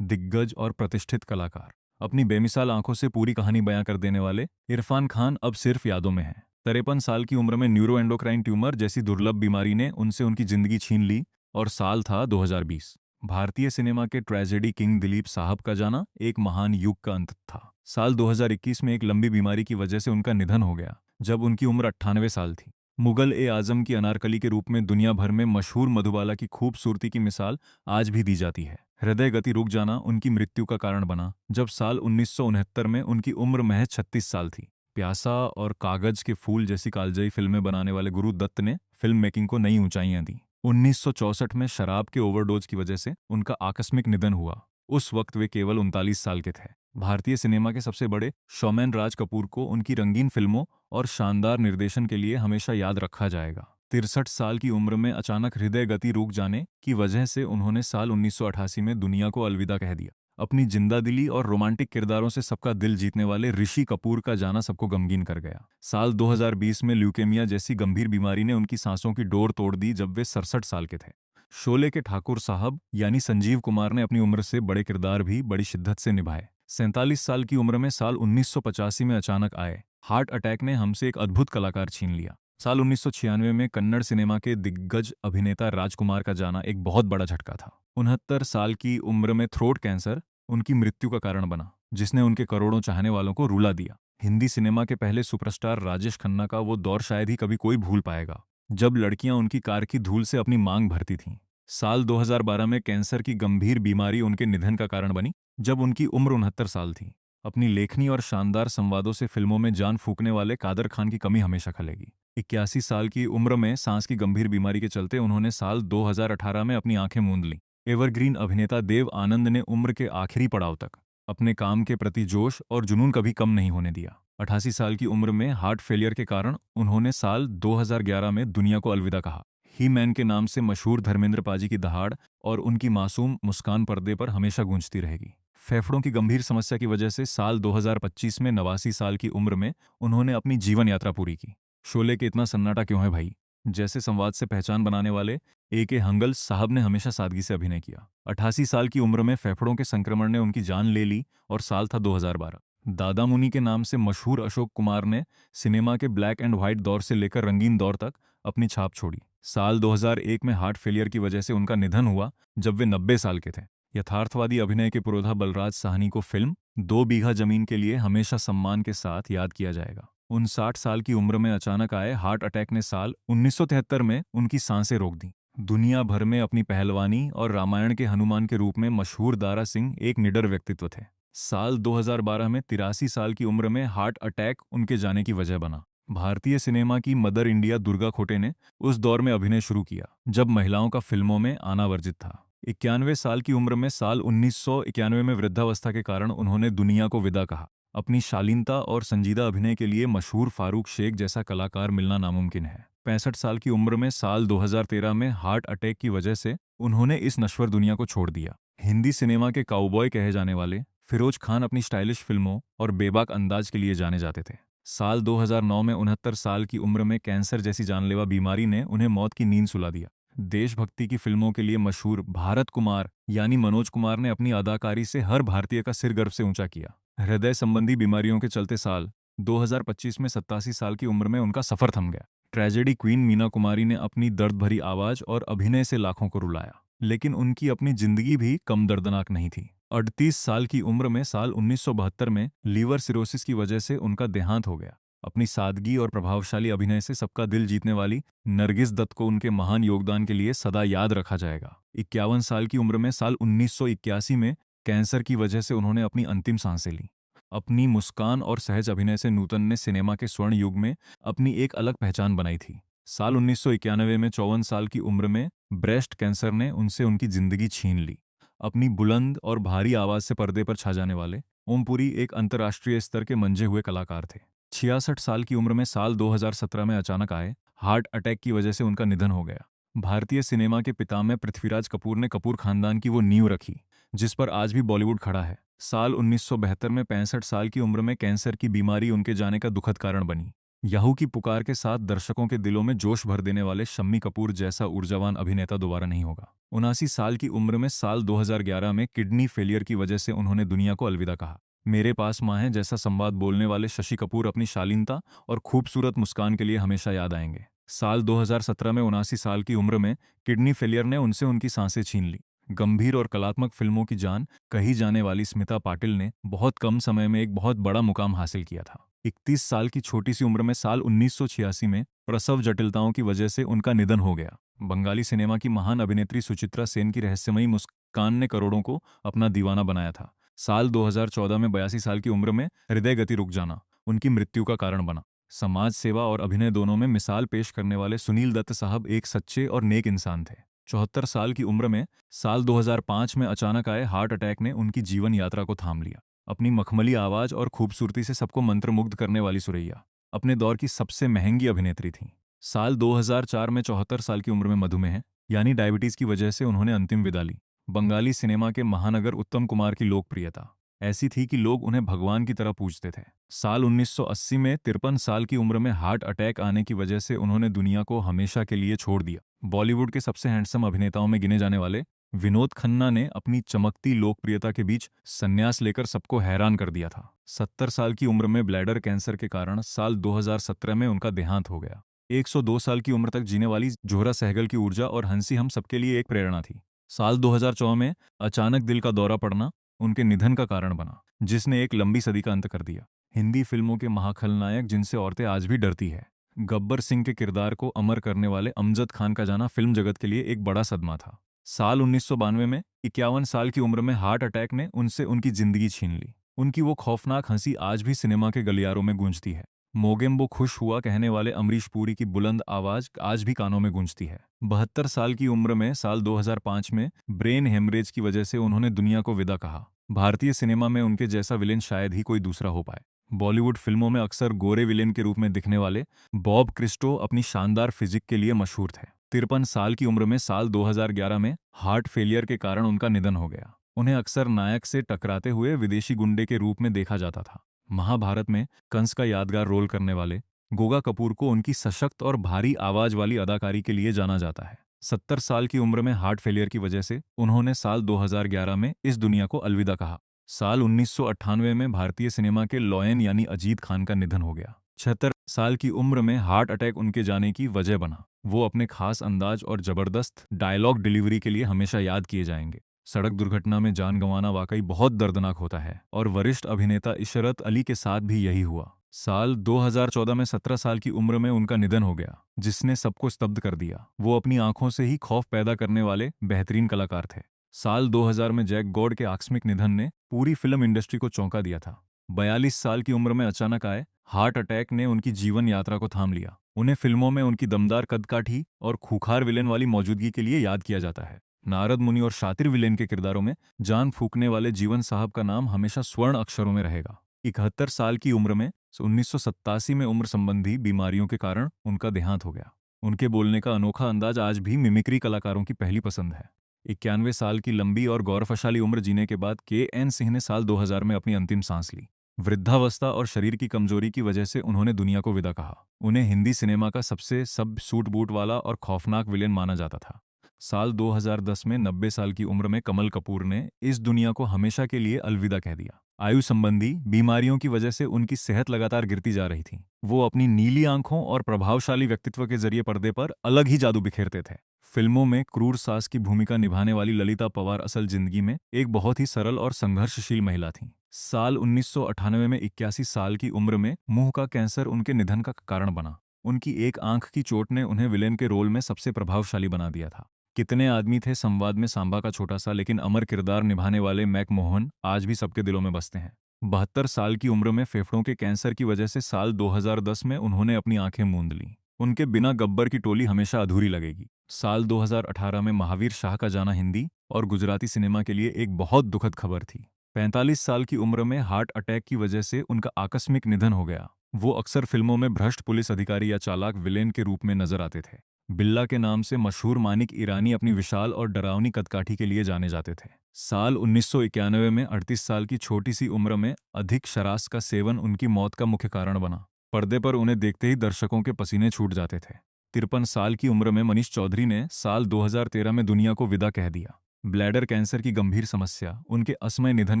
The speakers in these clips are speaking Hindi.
दिग्गज और प्रतिष्ठित कलाकार। अपनी बेमिसाल आंखों से पूरी कहानी बयां कर देने वाले इरफान खान अब सिर्फ यादों में हैं। 53 साल की उम्र में न्यूरोएंडोक्राइन ट्यूमर जैसी दुर्लभ बीमारी ने उनसे उनकी जिंदगी छीन ली और साल था 2020। भारतीय सिनेमा के ट्रेजेडी किंग दिलीप साहब का जाना एक महान युग का अंत था। साल 2021 में एक लंबी बीमारी की वजह से उनका निधन हो गया, जब उनकी उम्र 98 साल थी। मुगल ए आजम की अनारकली के रूप में दुनिया भर में मशहूर मधुबाला की खूबसूरती की मिसाल आज भी दी जाती है। हृदय गति रुक जाना उनकी मृत्यु का कारण बना, जब साल 1969 में उनकी उम्र महज 36 साल थी। प्यासा और कागज के फूल जैसी कालजयी फिल्में बनाने वाले गुरु दत्त ने फिल्म मेकिंग को नई ऊंचाइयां दी। 1964 में शराब के ओवरडोज की वजह से उनका आकस्मिक निधन हुआ। उस वक्त वे केवल 39 साल के थे। भारतीय सिनेमा के सबसे बड़े शोमैन राज कपूर को उनकी रंगीन फिल्मों और शानदार निर्देशन के लिए हमेशा याद रखा जाएगा। 63 साल की उम्र में अचानक हृदय गति रुक जाने की वजह से उन्होंने साल 1988 में दुनिया को अलविदा कह दिया। अपनी जिंदादिली और रोमांटिक किरदारों से सबका दिल जीतने वाले ऋषि कपूर का जाना सबको गमगीन कर गया। साल 2020 में ल्यूकेमिया जैसी गंभीर बीमारी ने उनकी सांसों की डोर तोड़ दी, जब वे 67 साल के थे। शोले के ठाकुर साहब यानी संजीव कुमार ने अपनी उम्र से बड़े किरदार भी बड़ी शिद्दत से निभाए। 47 साल की उम्र में साल 1985 में अचानक आए हार्ट अटैक ने हमसे एक अद्भुत कलाकार छीन लिया। साल 1996 में कन्नड़ सिनेमा के दिग्गज अभिनेता राजकुमार का जाना एक बहुत बड़ा झटका था। 69 साल की उम्र में थ्रोट कैंसर उनकी मृत्यु का कारण बना, जिसने उनके करोड़ों चाहने वालों को रुला दिया। हिंदी सिनेमा के पहले सुपरस्टार राजेश खन्ना का वो दौर शायद ही कभी कोई भूल पाएगा, जब लड़कियां उनकी कार की धूल से अपनी मांग भरती थीं। साल 2012 में कैंसर की गंभीर बीमारी उनके निधन का कारण बनी, जब उनकी उम्र 69 साल थी। अपनी लेखनी और शानदार संवादों से फिल्मों में जान फूंकने वाले कादर खान की कमी हमेशा खलेगी। 81 साल की उम्र में सांस की गंभीर बीमारी के चलते उन्होंने साल 2018 में अपनी आंखें मूंद लीं। एवरग्रीन अभिनेता देव आनंद ने उम्र के आखिरी पड़ाव तक अपने काम के प्रति जोश और जुनून कभी कम नहीं होने दिया। 88 साल की उम्र में हार्ट फेलियर के कारण उन्होंने साल 2011 में दुनिया को अलविदा कहा। ही मैन के नाम से मशहूर धर्मेंद्र पाजी की दहाड़ और उनकी मासूम मुस्कान पर्दे पर हमेशा गूंजती रहेगी। फेफड़ों की गंभीर समस्या की वजह से साल 2025 में 89 साल की उम्र में उन्होंने अपनी जीवन यात्रा पूरी की। शोले के इतना सन्नाटा क्यों है भाई जैसे संवाद से पहचान बनाने वाले A.K. हंगल साहब ने हमेशा सादगी से अभिनय किया। 88 साल की उम्र में फेफड़ों के संक्रमण ने उनकी जान ले ली और साल था 2012। दादा मुनि के नाम से मशहूर अशोक कुमार ने सिनेमा के ब्लैक एंड व्हाइट दौर से लेकर रंगीन दौर तक अपनी छाप छोड़ी। साल 2001 में हार्ट फेलियर की वजह से उनका निधन हुआ, जब वे 90 साल के थे। यथार्थवादी अभिनय के पुरोधा बलराज साहनी को फिल्म 2 बीघा जमीन के लिए हमेशा सम्मान के साथ याद किया जाएगा। 59 साल की उम्र में अचानक आए हार्ट अटैक ने साल 1973 में उनकी सांसें रोक दी। दुनिया भर में अपनी पहलवानी और रामायण के हनुमान के रूप में मशहूर दारा सिंह एक निडर व्यक्तित्व थे। साल 2012 में 83 साल की उम्र में हार्ट अटैक उनके जाने की वजह बना। भारतीय सिनेमा की मदर इंडिया दुर्गा खोटे ने उस दौर में अभिनय शुरू किया जब महिलाओं का फिल्मों में आना वर्जित था। 91 साल की उम्र में साल 1991 में वृद्धावस्था के कारण उन्होंने दुनिया को विदा कहा। अपनी शालीनता और संजीदा अभिनय के लिए मशहूर फारूक शेख जैसा कलाकार मिलना नामुमकिन है। 65 साल की उम्र में साल 2013 में हार्ट अटैक की वजह से उन्होंने इस नश्वर दुनिया को छोड़ दिया। हिंदी सिनेमा के काउबॉय कहे जाने वाले फिरोज खान अपनी स्टाइलिश फिल्मों और बेबाक अंदाज के लिए जाने जाते थे। साल 2009 में 69 साल की उम्र में कैंसर जैसी जानलेवा बीमारी ने उन्हें मौत की नींद सुला दिया। देशभक्ति की फिल्मों के लिए मशहूर भारत कुमार यानी मनोज कुमार ने अपनी अदाकारी से हर भारतीय का सिर गर्व से ऊंचा किया। हृदय संबंधी बीमारियों के चलते साल 2025 में 87 साल की उम्र में उनका सफर थम गया। ट्रेजेडी क्वीन मीना कुमारी ने अपनी दर्द भरी आवाज और अभिनय से लाखों को रुलाया, लेकिन उनकी अपनी जिंदगी भी कम दर्दनाक नहीं थी। 38 साल की उम्र में साल 1972 में लीवर सिरोसिस की वजह से उनका देहांत हो गया। अपनी सादगी और प्रभावशाली अभिनय से सबका दिल जीतने वाली नरगिस दत्त को उनके महान योगदान के लिए सदा याद रखा जाएगा। 51 साल की उम्र में साल 1981 में कैंसर की वजह से उन्होंने अपनी अंतिम सांसें ली। अपनी मुस्कान और सहज अभिनय से नूतन ने सिनेमा के स्वर्ण युग में अपनी एक अलग पहचान बनाई थी। साल 1991 में 54 साल की उम्र में ब्रेस्ट कैंसर ने उनसे उनकी जिंदगी छीन ली। अपनी बुलंद और भारी आवाज से पर्दे पर छा जाने वाले ओमपुरी एक अंतर्राष्ट्रीय स्तर के मंजे हुए कलाकार थे। 66 साल की उम्र में साल 2017 में अचानक आए हार्ट अटैक की वजह से उनका निधन हो गया। भारतीय सिनेमा के पितामह पृथ्वीराज कपूर ने कपूर खानदान की वो नींव रखी जिस पर आज भी बॉलीवुड खड़ा है। साल 1972 में 65 साल की उम्र में कैंसर की बीमारी उनके जाने का दुखद कारण बनी। याहू की पुकार के साथ दर्शकों के दिलों में जोश भर देने वाले शम्मी कपूर जैसा ऊर्जावान अभिनेता दोबारा नहीं होगा। 79 साल की उम्र में साल 2011 में किडनी फेलियर की वजह से उन्होंने दुनिया को अलविदा कहा। मेरे पास माँ है जैसा संवाद बोलने वाले शशि कपूर अपनी शालीनता और खूबसूरत मुस्कान के लिए हमेशा याद आएंगे। साल 2017 में 79 साल की उम्र में किडनी फेलियर ने उनसे उनकी सांसें छीन ली। गंभीर और कलात्मक फिल्मों की जान कही जाने वाली स्मिता पाटिल ने बहुत कम समय में एक बहुत बड़ा मुकाम हासिल किया था। 31 साल की छोटी सी उम्र में साल 1986 में प्रसव जटिलताओं की वजह से उनका निधन हो गया। बंगाली सिनेमा की महान अभिनेत्री सुचित्रा सेन की रहस्यमयी मुस्कान ने करोड़ों को अपना दीवाना बनाया था। साल 2014 में 82 साल की उम्र में हृदय गति रुक जाना उनकी मृत्यु का कारण बना। समाज सेवा और अभिनय दोनों में मिसाल पेश करने वाले सुनील दत्त साहब एक सच्चे और नेक इंसान थे। 74 साल की उम्र में साल 2005 में अचानक आए हार्ट अटैक ने उनकी जीवन यात्रा को थाम लिया। अपनी मखमली आवाज और खूबसूरती से सबको मंत्रमुग्ध करने वाली सुरैया अपने दौर की सबसे महंगी अभिनेत्री थीं। साल 2004 में 74 साल की उम्र में मधुमेह यानी डायबिटीज की वजह से उन्होंने अंतिम विदा ली। बंगाली सिनेमा के महानगर उत्तम कुमार की लोकप्रियता ऐसी थी कि लोग उन्हें भगवान की तरह पूजते थे। साल 1980 में 53 साल की उम्र में हार्ट अटैक आने की वजह से उन्होंने दुनिया को हमेशा के लिए छोड़ दिया। बॉलीवुड के सबसे हैंडसम अभिनेताओं में गिने जाने वाले विनोद खन्ना ने अपनी चमकती लोकप्रियता के बीच संन्यास लेकर सबको हैरान कर दिया था। 70 साल की उम्र में ब्लैडर कैंसर के कारण साल 2017 में उनका देहांत हो गया। 102 साल की उम्र तक जीने वाली जोहरा सहगल की ऊर्जा और हंसी हम सबके लिए एक प्रेरणा थी। साल 2014 में अचानक दिल का दौरा पड़ना उनके निधन का कारण बना, जिसने एक लंबी सदी का अंत कर दिया। हिंदी फिल्मों के महाखलनायक जिनसे औरतें आज भी डरती है, गब्बर सिंह के किरदार को अमर करने वाले अमजद खान का जाना फिल्म जगत के लिए एक बड़ा सदमा था। साल 1992 में 51 साल की उम्र में हार्ट अटैक ने उनसे उनकी जिंदगी छीन ली। उनकी वो खौफनाक हंसी आज भी सिनेमा के गलियारों में गूंजती है। मोगेम्बो खुश हुआ कहने वाले अमरीश पुरी की बुलंद आवाज आज भी कानों में गूंजती है। 72 साल की उम्र में साल 2005 में ब्रेन हेमरेज की वजह से उन्होंने दुनिया को विदा कहा। भारतीय सिनेमा में उनके जैसा विलेन शायद ही कोई दूसरा हो पाए। बॉलीवुड फिल्मों में अक्सर गोरे विलेन के रूप में दिखने वाले बॉब क्रिस्टो अपनी शानदार फिजिक के लिए मशहूर थे। 53 साल की उम्र में साल 2011 में हार्ट फेलियर के कारण उनका निधन हो गया। उन्हें अक्सर नायक से टकराते हुए विदेशी गुंडे के रूप में देखा जाता था। महाभारत में कंस का यादगार रोल करने वाले गोगा कपूर को उनकी सशक्त और भारी आवाज वाली अदाकारी के लिए जाना जाता है। 70 साल की उम्र में हार्ट फेलियर की वजह से उन्होंने साल 2011 में इस दुनिया को अलविदा कहा। साल 1998 में भारतीय सिनेमा के लॉयन यानी अजीत खान का निधन हो गया। 76 साल की उम्र में हार्ट अटैक उनके जाने की वजह बना। वो अपने खास अंदाज और जबरदस्त डायलॉग डिलीवरी के लिए हमेशा याद किए जाएंगे। सड़क दुर्घटना में जान गंवाना वाकई बहुत दर्दनाक होता है और वरिष्ठ अभिनेता इशरत अली के साथ भी यही हुआ। साल 2014 में 17 साल की उम्र में उनका निधन हो गया, जिसने सबको स्तब्ध कर दिया। वो अपनी आंखों से ही खौफ पैदा करने वाले बेहतरीन कलाकार थे। साल 2000 में जैक गॉड के आकस्मिक निधन ने पूरी फिल्म इंडस्ट्री को चौंका दिया था। 42 साल की उम्र में अचानक आए हार्ट अटैक ने उनकी जीवन यात्रा को थाम लिया। उन्हें फिल्मों में उनकी दमदार कदकाठी और खूंखार विलेन वाली मौजूदगी के लिए याद किया जाता है। नारद मुनि और शातिर विलेन के किरदारों में जान फूंकने वाले जीवन साहब का नाम हमेशा स्वर्ण अक्षरों में रहेगा। 71 साल की उम्र में 1987 में उम्र संबंधी बीमारियों के कारण उनका देहांत हो गया। उनके बोलने का अनोखा अंदाज आज भी मिमिक्री कलाकारों की पहली पसंद है। 91 साल की लंबी और गौरवशाली उम्र जीने के बाद के.एन. सिंह ने साल 2000 में अपनी अंतिम सांस ली। वृद्धावस्था और शरीर की कमजोरी की वजह से उन्होंने दुनिया को विदा कहा। उन्हें हिंदी सिनेमा का सबसे सब सूट बूट वाला और खौफनाक विलेन माना जाता था। साल 2010 में 90 साल की उम्र में कमल कपूर ने इस दुनिया को हमेशा के लिए अलविदा कह दिया। आयु संबंधी बीमारियों की वजह से उनकी सेहत लगातार गिरती जा रही थी। वो अपनी नीली आंखों और प्रभावशाली व्यक्तित्व के जरिए पर्दे पर अलग ही जादू बिखेरते थे। फिल्मों में क्रूर सास की भूमिका निभाने वाली ललिता पवार असल जिंदगी में एक बहुत ही सरल और संघर्षशील महिला थीं। साल 1998 में 81 साल की उम्र में मुंह का कैंसर उनके निधन का कारण बना। उनकी एक आंख की चोट ने उन्हें विलेन के रोल में सबसे प्रभावशाली बना दिया था। कितने आदमी थे संवाद में सांबा का छोटा सा लेकिन अमर किरदार निभाने वाले मैक मोहन आज भी सबके दिलों में बसते हैं। 72 साल की उम्र में फेफड़ों के कैंसर की वजह से साल 2010 में उन्होंने अपनी आंखें मूंद लीं। उनके बिना गब्बर की टोली हमेशा अधूरी लगेगी। साल 2018 में महावीर शाह का जाना हिंदी और गुजराती सिनेमा के लिए एक बहुत दुखद खबर थी। 45 साल की उम्र में हार्ट अटैक की वजह से उनका आकस्मिक निधन हो गया। वो अक्सर फिल्मों में भ्रष्ट पुलिस अधिकारी या चालाक विलेन के रूप में नजर आते थे। बिल्ला के नाम से मशहूर मानिक ईरानी अपनी विशाल और डरावनी कदकाठी के लिए जाने जाते थे। साल 1991 में 38 साल की छोटी सी उम्र में अधिक शराब का सेवन उनकी मौत का मुख्य कारण बना। पर्दे पर उन्हें देखते ही दर्शकों के पसीने छूट जाते थे। 53 साल की उम्र में मनीष चौधरी ने साल 2013 में दुनिया को विदा कह दिया। ब्लैडर कैंसर की गंभीर समस्या उनके असमय निधन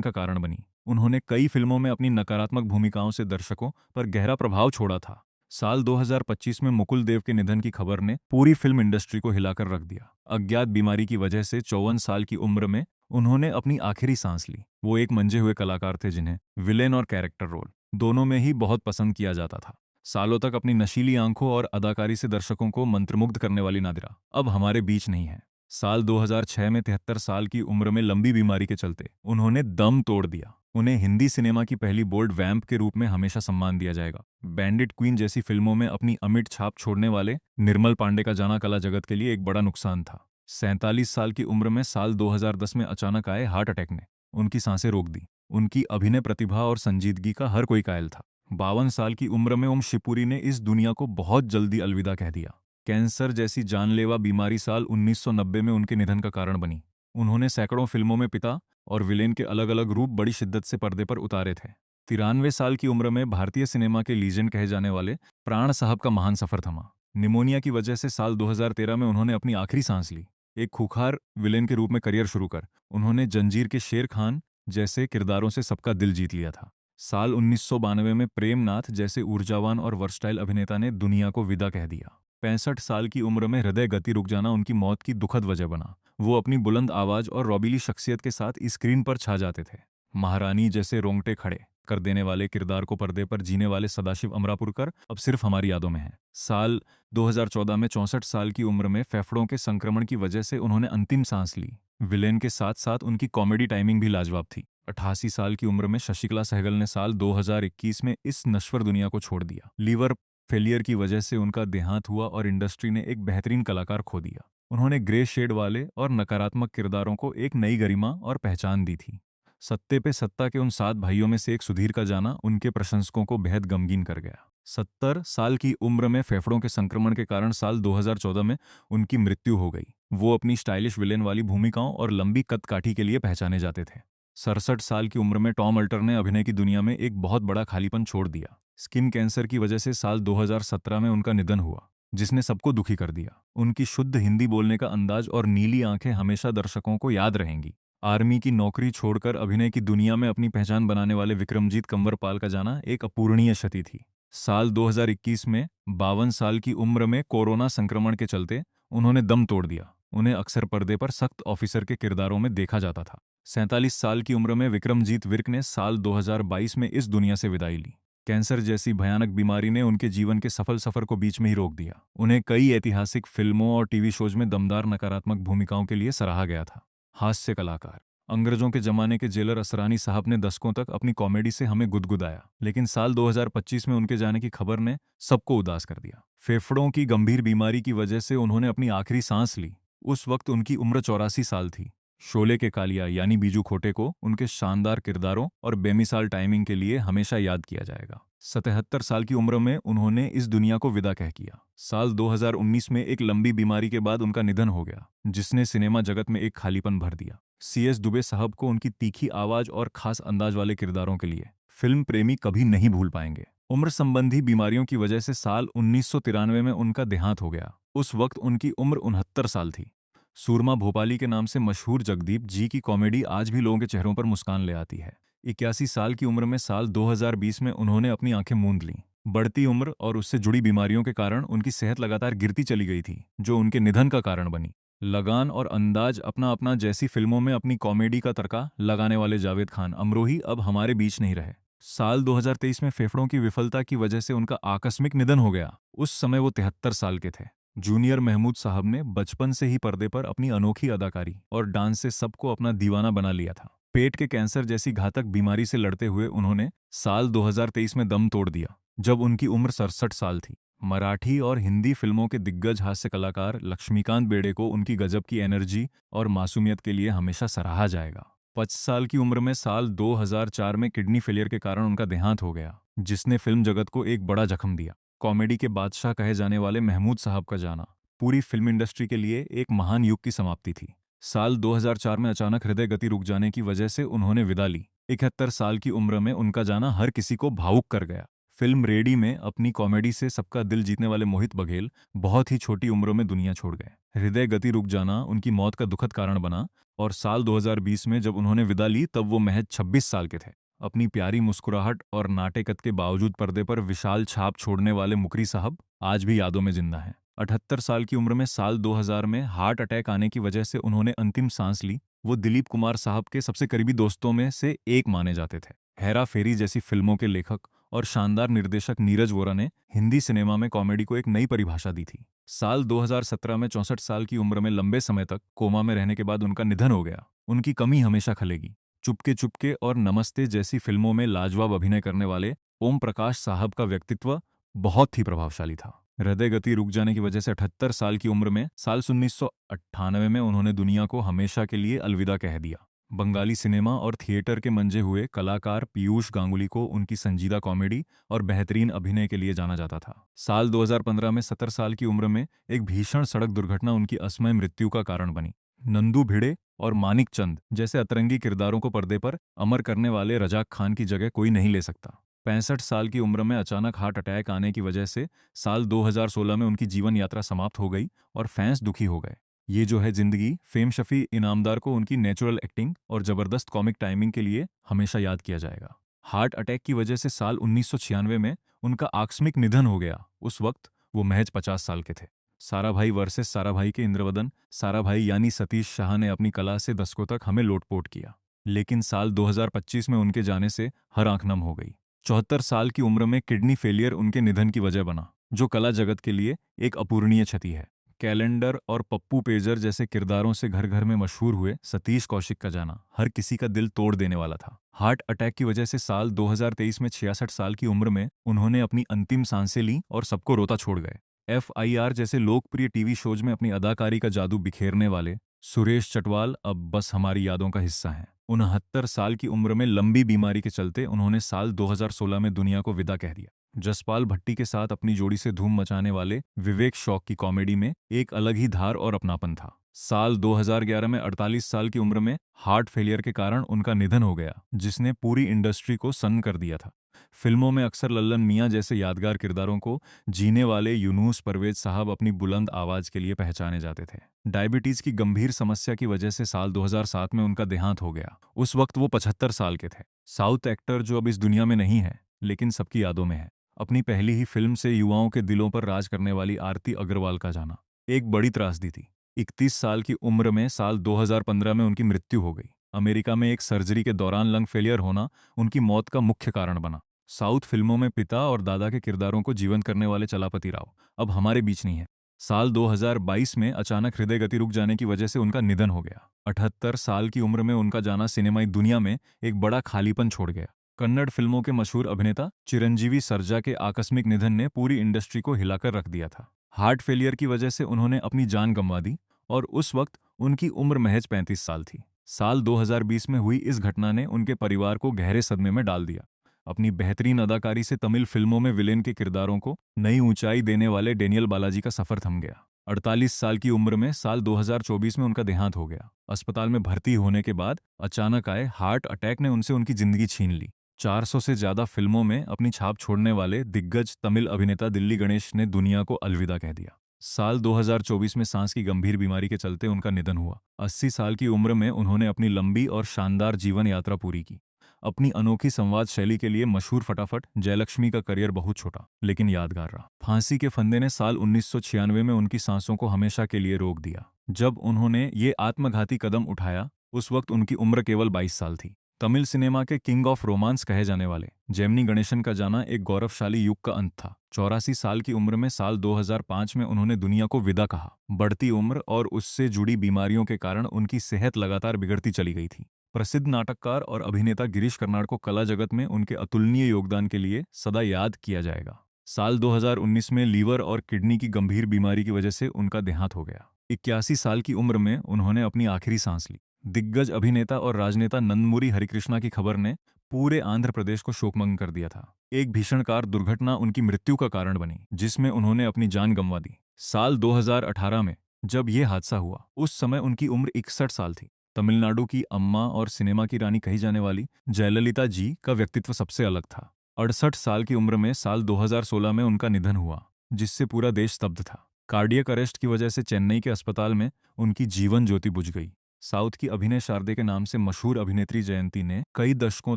का कारण बनी। उन्होंने कई फिल्मों में अपनी नकारात्मक भूमिकाओं से दर्शकों पर गहरा प्रभाव छोड़ा था। साल 2025 में मुकुल देव के निधन की खबर ने पूरी फिल्म इंडस्ट्री को हिलाकर रख दिया। अज्ञात बीमारी की वजह से 54 साल की उम्र में उन्होंने अपनी आखिरी सांस ली। वो एक मंजे हुए कलाकार थे जिन्हें विलेन और कैरेक्टर रोल दोनों में ही बहुत पसंद किया जाता था। सालों तक अपनी नशीली आंखों और अदाकारी से दर्शकों को मंत्रमुग्ध करने वाली नादिरा अब हमारे बीच नहीं है। साल 2006 में 73 साल की उम्र में लंबी बीमारी के चलते उन्होंने दम तोड़ दिया। उन्हें हिंदी सिनेमा की पहली बोल्ड वैम्प के रूप में हमेशा सम्मान दिया जाएगा। बैंडिट क्वीन जैसी फिल्मों में अपनी अमिट छाप छोड़ने वाले निर्मल पांडे का जाना कला जगत के लिए एक बड़ा नुकसान था। 47 साल की उम्र में साल 2010 में अचानक आए हार्ट अटैक ने उनकी सांसें रोक दी। उनकी अभिनय प्रतिभा और संजीदगी का हर कोई कायल था। 52 साल की उम्र में ओम शिवपुरी ने इस दुनिया को बहुत जल्दी अलविदा कह दिया। कैंसर जैसी जानलेवा बीमारी साल 1990 में उनके निधन का कारण बनी। उन्होंने सैकड़ों फिल्मों में पिता और विलेन के अलग अलग रूप बड़ी शिद्दत से पर्दे पर उतारे थे। 93 साल की उम्र में भारतीय सिनेमा के लीजेंड कहे जाने वाले प्राण साहब का महान सफर थमा। निमोनिया की वजह से साल 2013 में उन्होंने अपनी आखिरी सांस ली। एक खूंखार विलेन के रूप में करियर शुरू कर उन्होंने जंजीर के शेर खान जैसे किरदारों से सबका दिल जीत लिया था। साल 1992 में प्रेमनाथ जैसे ऊर्जावान और वर्सटाइल अभिनेता ने दुनिया को विदा कह दिया। 65 साल की उम्र में हृदय गति रुक जाना उनकी मौत की दुखद वजह बना। वो अपनी बुलंद आवाज और रौबीली शख्सियत के साथ स्क्रीन पर छा जाते थे। महारानी जैसे रोंगटे खड़े कर देने वाले किरदार को पर्दे पर जीने वाले सदाशिव अमरापुरकर अब सिर्फ हमारी यादों में हैं। साल 2014 में 64 साल की उम्र में फेफड़ों के संक्रमण की वजह से उन्होंने अंतिम सांस ली। विलेन के साथ साथ उनकी कॉमेडी टाइमिंग भी लाजवाब थी। 88 साल की उम्र में शशिकला सहगल ने साल 2021 में इस नश्वर दुनिया को छोड़ दिया। लीवर फेलियर की वजह से उनका देहांत हुआ और इंडस्ट्री ने एक बेहतरीन कलाकार खो दिया। उन्होंने ग्रे शेड वाले और नकारात्मक किरदारों को एक नई गरिमा और पहचान दी थी। सत्ते पे सत्ता के उन 7 भाइयों में से एक सुधीर का जाना उनके प्रशंसकों को बेहद गमगीन कर गया। 70 साल की उम्र में फेफड़ों के संक्रमण के कारण साल 2014 में उनकी मृत्यु हो गई। वो अपनी स्टाइलिश विलेन वाली भूमिकाओं और लंबी कदकाठी के लिए पहचाने जाते थे। 67 साल की उम्र में टॉम अल्टर ने अभिनय की दुनिया में एक बहुत बड़ा खालीपन छोड़ दिया। स्किन कैंसर की वजह से साल 2017 में उनका निधन हुआ, जिसने सबको दुखी कर दिया। उनकी शुद्ध हिंदी बोलने का अंदाज और नीली आंखें हमेशा दर्शकों को याद रहेंगी। आर्मी की नौकरी छोड़कर अभिनय की दुनिया में अपनी पहचान बनाने वाले विक्रमजीत कंवरपाल का जाना एक अपूरणीय क्षति थी। साल 2021 में 52 साल की उम्र में कोरोना संक्रमण के चलते उन्होंने दम तोड़ दिया। उन्हें अक्सर पर्दे पर सख्त ऑफिसर के किरदारों में देखा जाता था। 47 साल की उम्र में विक्रमजीत विर्क ने साल 2022 में इस दुनिया से विदाई ली। कैंसर जैसी भयानक बीमारी ने उनके जीवन के सफल सफर को बीच में ही रोक दिया। उन्हें कई ऐतिहासिक फिल्मों और टीवी शोज में दमदार नकारात्मक भूमिकाओं के लिए सराहा गया था। हास्य कलाकार अंग्रेजों के जमाने के जेलर असरानी साहब ने दशकों तक अपनी कॉमेडी से हमें गुदगुदाया, लेकिन साल 2025 में उनके जाने की खबर ने सबको उदास कर दिया। फेफड़ों की गंभीर बीमारी की वजह से उन्होंने अपनी आखिरी सांस ली। उस वक्त उनकी उम्र 84 साल थी। शोले के कालिया यानी बीजू खोटे को उनके शानदार किरदारों और बेमिसाल टाइमिंग के लिए हमेशा याद किया जाएगा। 77 साल की उम्र में उन्होंने इस दुनिया को विदा कह किया। साल 2019 में एक लंबी बीमारी के बाद उनका निधन हो गया, जिसने सिनेमा जगत में एक खालीपन भर दिया। CS दुबे साहब को उनकी तीखी आवाज और खास अंदाज वाले किरदारों के लिए फिल्म प्रेमी कभी नहीं भूल पाएंगे। उम्र संबंधी बीमारियों की वजह से साल 1993 में उनका देहांत हो गया। उस वक्त उनकी उम्र 69 साल थी। सूरमा भोपाली के नाम से मशहूर जगदीप जी की कॉमेडी आज भी लोगों के चेहरों पर मुस्कान ले आती है। 81 साल की उम्र में साल 2020 में उन्होंने अपनी आंखें मूंद लीं। बढ़ती उम्र और उससे जुड़ी बीमारियों के कारण उनकी सेहत लगातार गिरती चली गई थी, जो उनके निधन का कारण बनी। लगान और अंदाज अपना अपना जैसी फिल्मों में अपनी कॉमेडी का तड़का लगाने वाले जावेद खान अमरोही अब हमारे बीच नहीं रहे। साल 2023 में फेफड़ों की विफलता की वजह से उनका आकस्मिक निधन हो गया। उस समय वो 73 साल के थे। जूनियर महमूद साहब ने बचपन से ही पर्दे पर अपनी अनोखी अदाकारी और डांस से सबको अपना दीवाना बना लिया था। पेट के कैंसर जैसी घातक बीमारी से लड़ते हुए उन्होंने साल 2023 में दम तोड़ दिया, जब उनकी उम्र 67 साल थी। मराठी और हिंदी फिल्मों के दिग्गज हास्य कलाकार लक्ष्मीकांत बेड़े को उनकी गजब की एनर्जी और मासूमियत के लिए हमेशा सराहा जाएगा। 25 साल की उम्र में साल 2004 में किडनी फेलियर के कारण उनका देहांत हो गया, जिसने फिल्म जगत को एक बड़ा जख्म दिया। कॉमेडी के बादशाह कहे जाने वाले महमूद साहब का जाना पूरी फिल्म इंडस्ट्री के लिए एक महान युग की समाप्ति थी। साल 2004 में अचानक हृदय गति रुक जाने की वजह से उन्होंने विदा ली। 71 साल की उम्र में उनका जाना हर किसी को भावुक कर गया। फिल्म रेडी में अपनी कॉमेडी से सबका दिल जीतने वाले मोहित बघेल बहुत ही छोटी उम्र में दुनिया छोड़ गए। हृदय गति रुक जाना उनकी मौत का दुखद कारण बना और साल 2020 में जब उन्होंने विदा ली तब वो महज 26 साल के थे। अपनी प्यारी मुस्कुराहट और नाटेकत के बावजूद पर्दे पर विशाल छाप छोड़ने वाले मुकरी साहब आज भी यादों में जिंदा हैं। 78 साल की उम्र में साल 2000 में हार्ट अटैक आने की वजह से उन्होंने अंतिम सांस ली। वो दिलीप कुमार साहब के सबसे करीबी दोस्तों में से एक माने जाते थे। हेरा फेरी जैसी फिल्मों के लेखक और शानदार निर्देशक नीरज वोरा ने हिंदी सिनेमा में कॉमेडी को एक नई परिभाषा दी थी। साल 2017 में 64 साल की उम्र में लंबे समय तक कोमा में रहने के बाद उनका निधन हो गया। उनकी कमी हमेशा खलेगी। चुपके चुपके और नमस्ते जैसी फिल्मों में लाजवाब अभिनय करने वाले ओम प्रकाश साहब का व्यक्तित्व बहुत ही प्रभावशाली था। हृदय गति रुक जाने की वजह से 78 साल की उम्र में साल 1998 में उन्होंने दुनिया को हमेशा के लिए अलविदा कह दिया। बंगाली सिनेमा और थिएटर के मंजे हुए कलाकार पीयूष गांगुली को उनकी संजीदा कॉमेडी और बेहतरीन अभिनय के लिए जाना जाता था। साल 2015 में 70 साल की उम्र में एक भीषण सड़क दुर्घटना उनकी असमय मृत्यु का कारण बनी। नंदू भिड़े और मानिक चंद जैसे अतरंगी किरदारों को पर्दे पर अमर करने वाले रजाक खान की जगह कोई नहीं ले सकता। 65 साल की उम्र में अचानक हार्ट अटैक आने की वजह से साल 2016 में उनकी जीवन यात्रा समाप्त हो गई और फैंस दुखी हो गए। ये जो है जिंदगी फेम शफी इनामदार को उनकी नेचुरल एक्टिंग और जबरदस्त कॉमिक टाइमिंग के लिए हमेशा याद किया जाएगा। हार्ट अटैक की वजह से साल 1996 में उनका आकस्मिक निधन हो गया। उस वक्त वो महज 50 साल के थे। साराभाई वर्सेस साराभाई के इंद्रवदन साराभाई यानी सतीश शाह ने अपनी कला से दशकों तक हमें लोटपोट किया, लेकिन साल 2025 में उनके जाने से हर आंख नम हो गई। 74 साल की उम्र में किडनी फेलियर उनके निधन की वजह बना, जो कला जगत के लिए एक अपूरणीय क्षति है। कैलेंडर और पप्पू पेजर जैसे किरदारों से घर घर में मशहूर हुए सतीश कौशिक का जाना हर किसी का दिल तोड़ देने वाला था। हार्ट अटैक की वजह से साल 2023 में 66 साल की उम्र में उन्होंने अपनी अंतिम सांसें ली और सबको रोता छोड़ गए। FIR जैसे लोकप्रिय टीवी शोज में अपनी अदाकारी का जादू बिखेरने वाले सुरेश चटवाल अब बस हमारी यादों का हिस्सा हैं। 69 साल की उम्र में लंबी बीमारी के चलते उन्होंने साल 2016 में दुनिया को विदा कह दिया। जसपाल भट्टी के साथ अपनी जोड़ी से धूम मचाने वाले विवेक शौक की कॉमेडी में एक अलग ही धार और अपनापन था। साल 2011 में 48 साल की उम्र में हार्ट फेलियर के कारण उनका निधन हो गया, जिसने पूरी इंडस्ट्री को सन्न कर दिया था। फिल्मों में अक्सर लल्लन मियां जैसे यादगार किरदारों को जीने वाले यूनुस परवेज साहब अपनी बुलंद आवाज के लिए पहचाने जाते थे। डायबिटीज की गंभीर समस्या की वजह से साल 2007 में उनका देहांत हो गया। उस वक्त वो 75 साल के थे। साउथ एक्टर जो अब इस दुनिया में नहीं है, लेकिन सबकी यादों में है। अपनी पहली ही फिल्म से युवाओं के दिलों पर राज करने वाली आरती अग्रवाल का जाना एक बड़ी त्रासदी थी। 31 साल की उम्र में साल 2015 में उनकी मृत्यु हो गई। अमेरिका में एक सर्जरी के दौरान लंग फेलियर होना उनकी मौत का मुख्य कारण बना। साउथ फिल्मों में पिता और दादा के किरदारों को जीवंत करने वाले चलापति राव अब हमारे बीच नहीं है। साल 2022 में अचानक हृदय गति रुक जाने की वजह से उनका निधन हो गया। 78 साल की उम्र में उनका जाना सिनेमाई दुनिया में एक बड़ा खालीपन छोड़ गया। कन्नड़ फिल्मों के मशहूर अभिनेता चिरंजीवी सर्जा के आकस्मिक निधन ने पूरी इंडस्ट्री को हिलाकर रख दिया था। हार्ट फेलियर की वजह से उन्होंने अपनी जान गंवा दी और उस वक्त उनकी उम्र महज 35 साल थी। साल 2020 में हुई इस घटना ने उनके परिवार को गहरे सदमे में डाल दिया। अपनी बेहतरीन अदाकारी से तमिल फिल्मों में विलेन के किरदारों को नई ऊंचाई देने वाले डेनियल बालाजी का सफर थम गया। 48 साल की उम्र में साल 2024 में उनका देहांत हो गया। अस्पताल में भर्ती होने के बाद अचानक आए हार्ट अटैक ने उनसे उनकी जिंदगी छीन ली। 400 से ज्यादा फिल्मों में अपनी छाप छोड़ने वाले दिग्गज तमिल अभिनेता दिल्ली गणेश ने दुनिया को अलविदा कह दिया। साल 2024 में सांस की गंभीर बीमारी के चलते उनका निधन हुआ। 80 साल की उम्र में उन्होंने अपनी लंबी और शानदार जीवन यात्रा पूरी की। अपनी अनोखी संवाद शैली के लिए मशहूर फटाफट जयलक्ष्मी का करियर बहुत छोटा लेकिन यादगार रहा। फांसी के फंदे ने साल 1996 में उनकी सांसों को हमेशा के लिए रोक दिया। जब उन्होंने ये आत्मघाती कदम उठाया उस वक्त उनकी उम्र केवल 22 साल थी। तमिल सिनेमा के किंग ऑफ रोमांस कहे जाने वाले जेमिनी गणेशन का जाना एक गौरवशाली युग का अंत था। 84 साल की उम्र में साल 2005 में उन्होंने दुनिया को विदा कहा। बढ़ती उम्र और उससे जुड़ी बीमारियों के कारण उनकी सेहत लगातार बिगड़ती चली गई थी। प्रसिद्ध नाटककार और अभिनेता गिरीश कर्नाड को कला जगत में उनके अतुलनीय योगदान के लिए सदा याद किया जाएगा। साल 2019 में लीवर और किडनी की गंभीर बीमारी की वजह से उनका देहांत हो गया। 81 साल की उम्र में उन्होंने अपनी आखिरी सांस ली। दिग्गज अभिनेता और राजनेता नंदमुरी हरिकृष्णा की खबर ने पूरे आंध्र प्रदेश को शोकमग्न कर दिया था। एक भीषण कार दुर्घटना उनकी मृत्यु का कारण बनी, जिसमें उन्होंने अपनी जान गंवा दी। साल 2018 में जब यह हादसा हुआ उस समय उनकी उम्र 61 साल थी। तमिलनाडु की अम्मा और सिनेमा की रानी कही जाने वाली जयललिता जी का व्यक्तित्व सबसे अलग था। 68 साल की उम्र में साल 2016 में उनका निधन हुआ, जिससे पूरा देश स्तब्ध था। कार्डियक अरेस्ट की वजह से चेन्नई के अस्पताल में उनकी जीवन ज्योति बुझ गई। साउथ की अभिनय शारदे के नाम से मशहूर अभिनेत्री जयंती ने कई दशकों